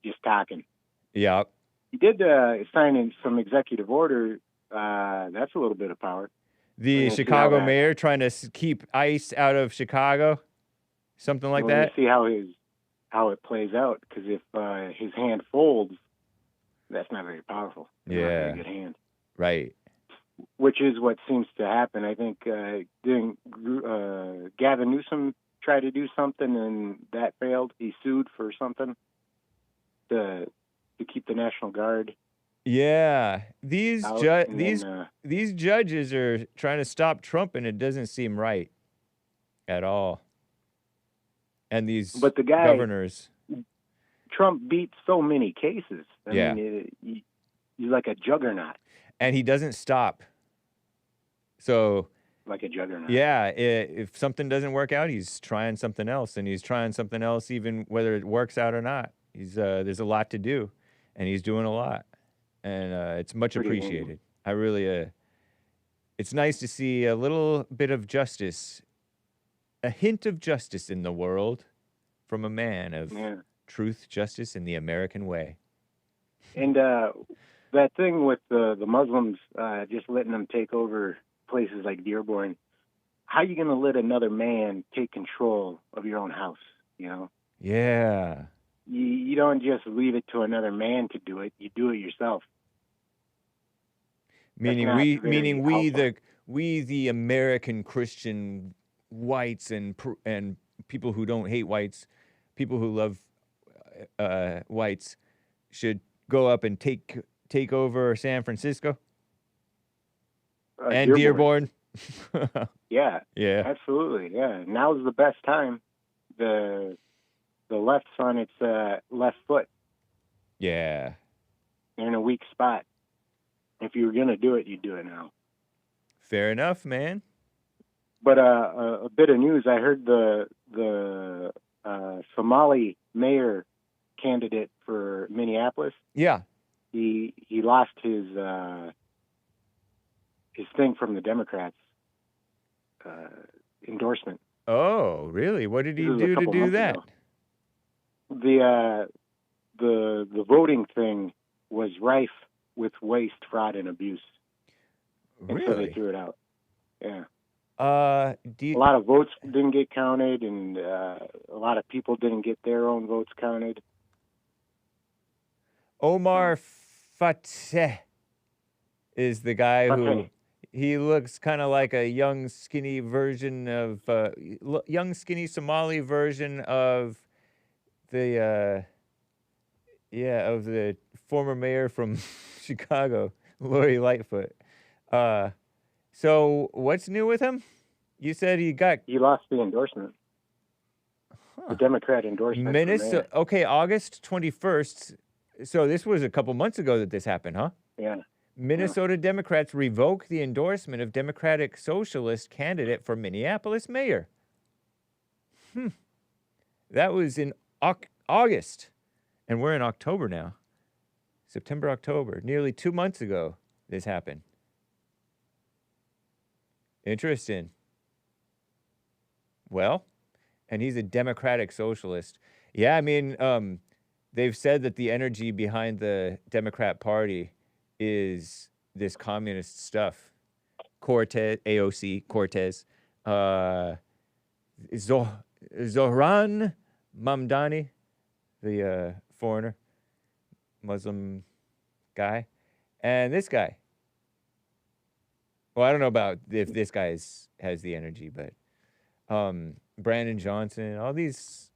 just talking. Yep. He did sign in some executive order. That's a little bit of power. The Chicago mayor trying to keep ICE out of Chicago, something like that. See how it plays out, because if his hand folds, that's not very powerful. It's not a very good hand. Right. Which is what seems to happen. I think Gavin Newsom tried to do something and that failed. He sued for something to keep the National Guard. Yeah, these out, these judges are trying to stop Trump, and it doesn't seem right at all. And these but the guy, governors, Trump beat so many cases. I Yeah. mean, he's like a juggernaut. and he doesn't stop. So Like a juggernaut. yeah, if something doesn't work out, he's trying something else, and he's trying something else even whether it works out or not. There's a lot to do, and he's doing a lot, and it's much Pretty appreciated. I really, it's nice to see a little bit of justice, a hint of justice in the world from a man of truth, justice, and the American way. And that thing with the Muslims just letting them take over places like Dearborn, how are you going to let another man take control of your own house, you know? Yeah. You don't just leave it to another man to do it. You do it yourself. Meaning we the American Christian whites and people who don't hate whites, people who love whites, should go up and take over San Francisco and Dearborn. Yeah. Yeah. Absolutely. Yeah. Now's the best time. The left's on its left foot. Yeah. They're in a weak spot. If you were going to do it, you'd do it now. Fair enough, man. But a bit of news, I heard the Somali mayor candidate for Minneapolis. Yeah. He lost his thing from the Democrats endorsement. Oh, really? What did he This was a do to couple do months that? ago. The voting thing was rife with waste, fraud, and abuse. And so Really? they threw it out. Yeah. A lot of votes didn't get counted, and a lot of people didn't get their own votes counted. Omar Fateh is the guy who Okay. he looks kind of like a young, skinny version of young, skinny Somali version of the of the former mayor from Chicago, Lori Lightfoot. So what's new with him? You said he lost the endorsement. The Democrat endorsement. for Minnesota. mayor. Okay, August 21st. So this was a couple months ago that this happened, huh? Yeah. Minnesota Democrats revoke the endorsement of Democratic Socialist candidate for Minneapolis mayor. That was in August, and we're in October now. September, October. Nearly 2 months ago, this happened. Interesting. Well, and he's a Democratic Socialist. Yeah, I mean, they've said that the energy behind the Democrat Party is this communist stuff. Cortez, AOC, Cortez, Zohran Mamdani, the foreigner, Muslim guy, and this guy. Well, I don't know about if this guy has the energy, but Brandon Johnson, all these.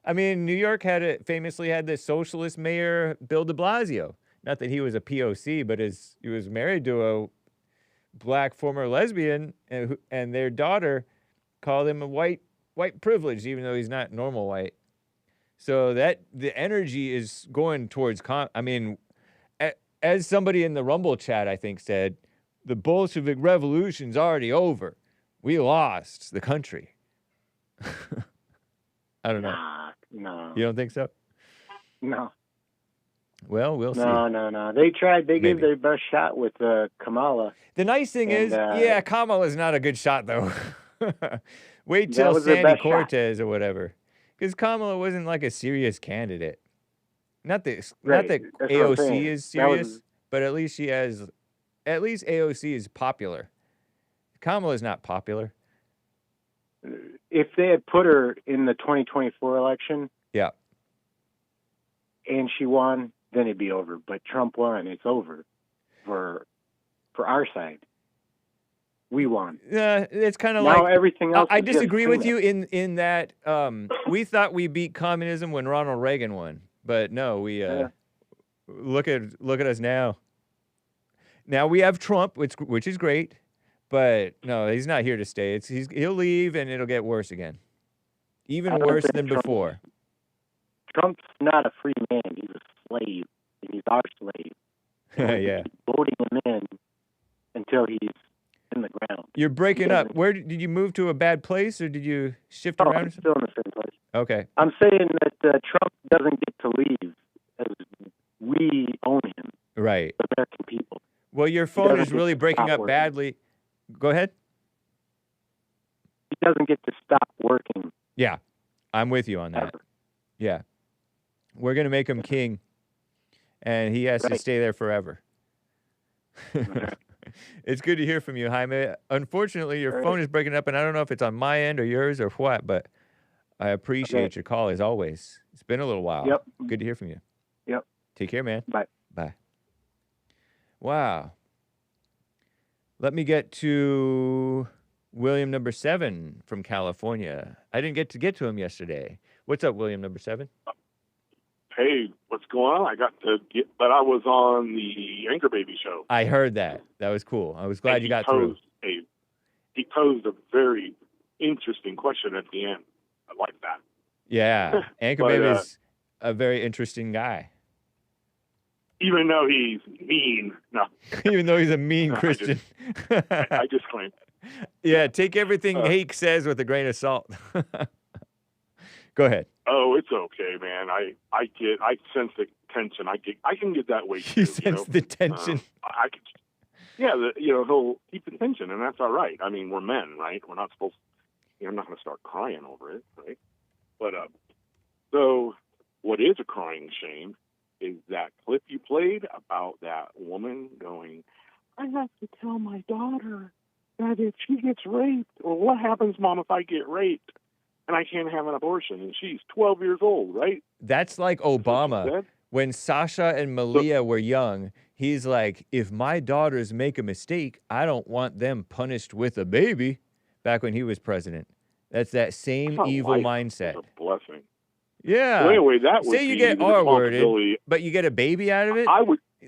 I mean, New York famously had this socialist mayor, Bill de Blasio. Not that he was a POC, but he was married to a black former lesbian, and their daughter called him a white privilege, even though he's not normal white. So that the energy is going towards. I mean, as somebody in the Rumble chat, I think, said, the Bolshevik Revolution's already over. We lost the country. I don't know. No. You don't think so? No. Well, we'll see. No. They tried. They gave Maybe. their best shot with Kamala. The nice thing is, Kamala's not a good shot, though. Wait That till was their Sandy best shot. Cortez or whatever. Because Kamala wasn't like a serious candidate. Not that Right. That's what I'm AOC saying. is That was- serious, but at least AOC is popular. Kamala's not popular. If they had put her in the 2024 election, Yeah. and she won, then it'd be over. But Trump won. It's over for our side. We won. It's kind of Now like everything else I is just disagree with you cleanup. in that we thought we beat communism when Ronald Reagan won, but no, we look at us now. Now we have Trump, which is great, but no, he's not here to stay. He'll leave and it'll get worse again, even I don't worse think than Trump- before. Trump's not a free man. He's a slave, and he's our slave. Yeah, Voting him in until he's in the ground. you're breaking up. Where did you move to a bad place, or did you shift around? I'm still in the same place. Okay. I'm saying that Trump doesn't get to leave as we own him, Right. the American people. Well, your He phone doesn't is get really to breaking stop up working. badly. Go ahead. He doesn't get to stop working. Yeah, I'm with you on that. Yeah. We're going to make him king, and he has to Right. stay there forever. It's good to hear from you, Jaime. Unfortunately, your All phone right. is breaking up, and I don't know if it's on my end or yours or what, but I appreciate your call as always. It's been a little while. Yep. Good to hear from you. Yep. Take care, man. Bye. Bye. Wow. Let me get to William number 7 from California. I didn't get to him yesterday. What's up, William number 7? Hey, what's going on? But I was on the Anchor Baby show. I heard that. That was cool. I was glad And you got through. He posed a very interesting question at the end. I like that. Yeah. Anchor But, Baby is a very interesting guy. Even though he's mean. No. Even though he's a mean Christian. I just claim. Yeah, take everything Hake says with a grain of salt. Go ahead. Oh, it's okay, man. I sense the tension. I can get that way too. You sense the tension. I could. Yeah, he'll keep the tension, and that's all right. I mean, we're men, right? We're not supposed. I'm not going to start crying over it, right? But so what is a crying shame is that clip you played about that woman going, "I have to tell my daughter that if she gets raped, or what happens, Mom, if I get raped, and I can't have an abortion?" And she's 12 years old, right? That's like Obama. When Sasha and Malia were young, he's like, if my daughters make a mistake, I don't want them punished with a baby. Back when he was president. That's that same evil mindset. A blessing. Yeah. So anyway, that would say you be get the R-worded, but you get a baby out of it?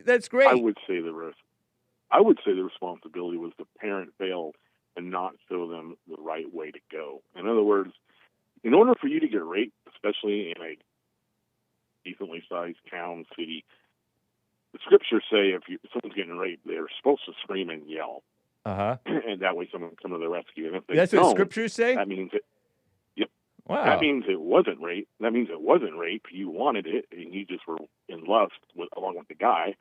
That's great. I would say the responsibility was the parent failed and not show them the right way to go. In other words, in order for you to get raped, especially in a decently sized town, city, the scriptures say if someone's getting raped, they're supposed to scream and yell. Uh-huh. And that way someone can come to the rescue. And if they That's what scriptures say? That means it. Yep. Wow. That means it wasn't rape. That means it wasn't rape. You wanted it, and you just were in lust along with the guy.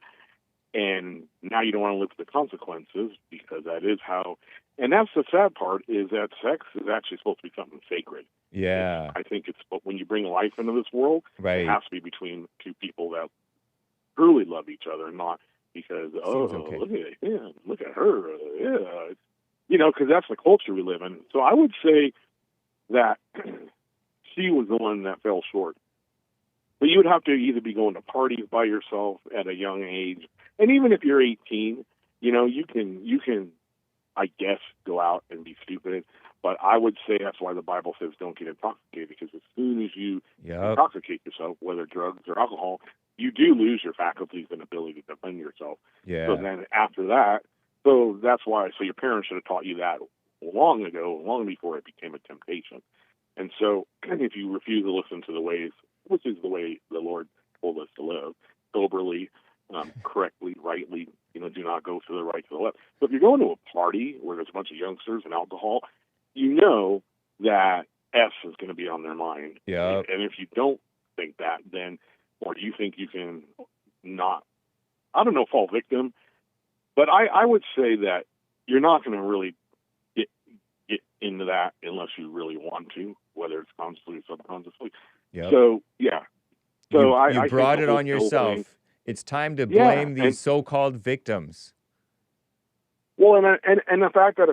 And now you don't want to live with the consequences because that is how. And that's the sad part is that sex is actually supposed to be something sacred. Yeah. I think but when you bring life into this world, right. It has to be between two people that truly love each other, not because okay. look at her, because that's the culture we live in. So I would say that she was the one that fell short. But you would have to either be going to parties by yourself at a young age, and even if you're 18, you can, I guess, go out and be stupid. But I would say that's why the Bible says don't get intoxicated, because as soon as you intoxicate yourself, whether drugs or alcohol, you do lose your faculties and ability to defend yourself. Yeah. So then after that, so that's why, so your parents should have taught you that long ago, long before it became a temptation. And so if you refuse to listen to the ways, which is the way the Lord told us to live, soberly, correctly, rightly, do not go to the right, to the left. So if you're going to a party where there's a bunch of youngsters and alcohol, you know that S is going to be on their mind. Yeah. And if you don't think that, then, or do you think you can not, I don't know, fall victim, but I would say that you're not going to really get into that unless you really want to, whether it's consciously or subconsciously. Yep. So, yeah. So you I brought think it on yourself. thing, it's time to blame these so-called victims. Well, and the fact that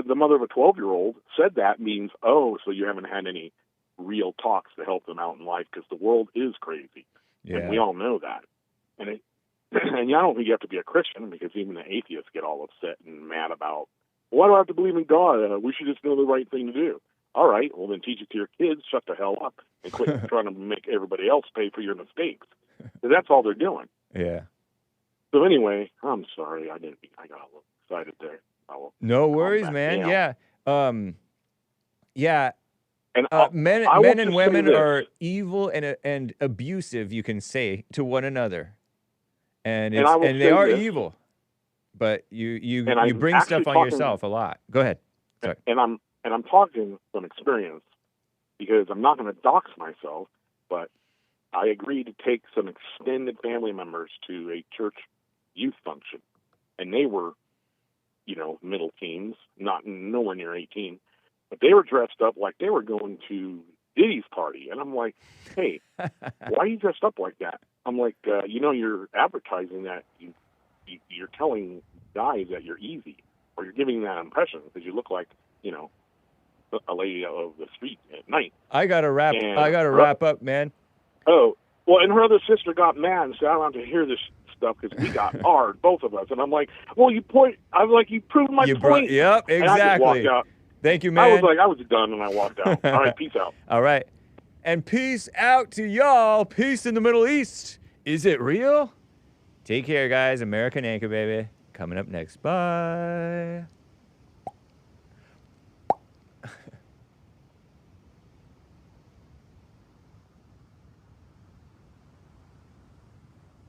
the mother of a 12-year-old said that means, so you haven't had any real talks to help them out in life, because the world is crazy, and we all know that. And I don't think you have to be a Christian, because even the atheists get all upset and mad about, why do I have to believe in God? We should just know the right thing to do. All right, well then teach it to your kids. Shut the hell up and quit trying to make everybody else pay for your mistakes. Because that's all they're doing. Yeah. So anyway, I'm sorry. I got a little excited there. No worries, man. Down. Yeah. And men and women are evil and abusive, you can say, to one another. And they are evil. But you bring stuff on yourself a lot. Go ahead. Sorry. And I'm talking from experience, because I'm not going to dox myself, but I agreed to take some extended family members to a church youth function, and they were, middle teens, nowhere near 18, but they were dressed up like they were going to Diddy's party, and I'm like, hey, why are you dressed up like that? I'm like, you're advertising that you're telling guys that you're easy, or you're giving that impression because you look like, a lady of the street at night. I gotta wrap up, man. Oh, well, and her other sister got mad and said, I don't have to hear this stuff because we got hard, both of us. And I'm like, well, you proved my point. Yep, exactly. And I just walked out. Thank you, man. I was done, and I walked out. All right, peace out. All right. And peace out to y'all. Peace in the Middle East. Is it real? Take care, guys. American Anchor, baby. Coming up next. Bye.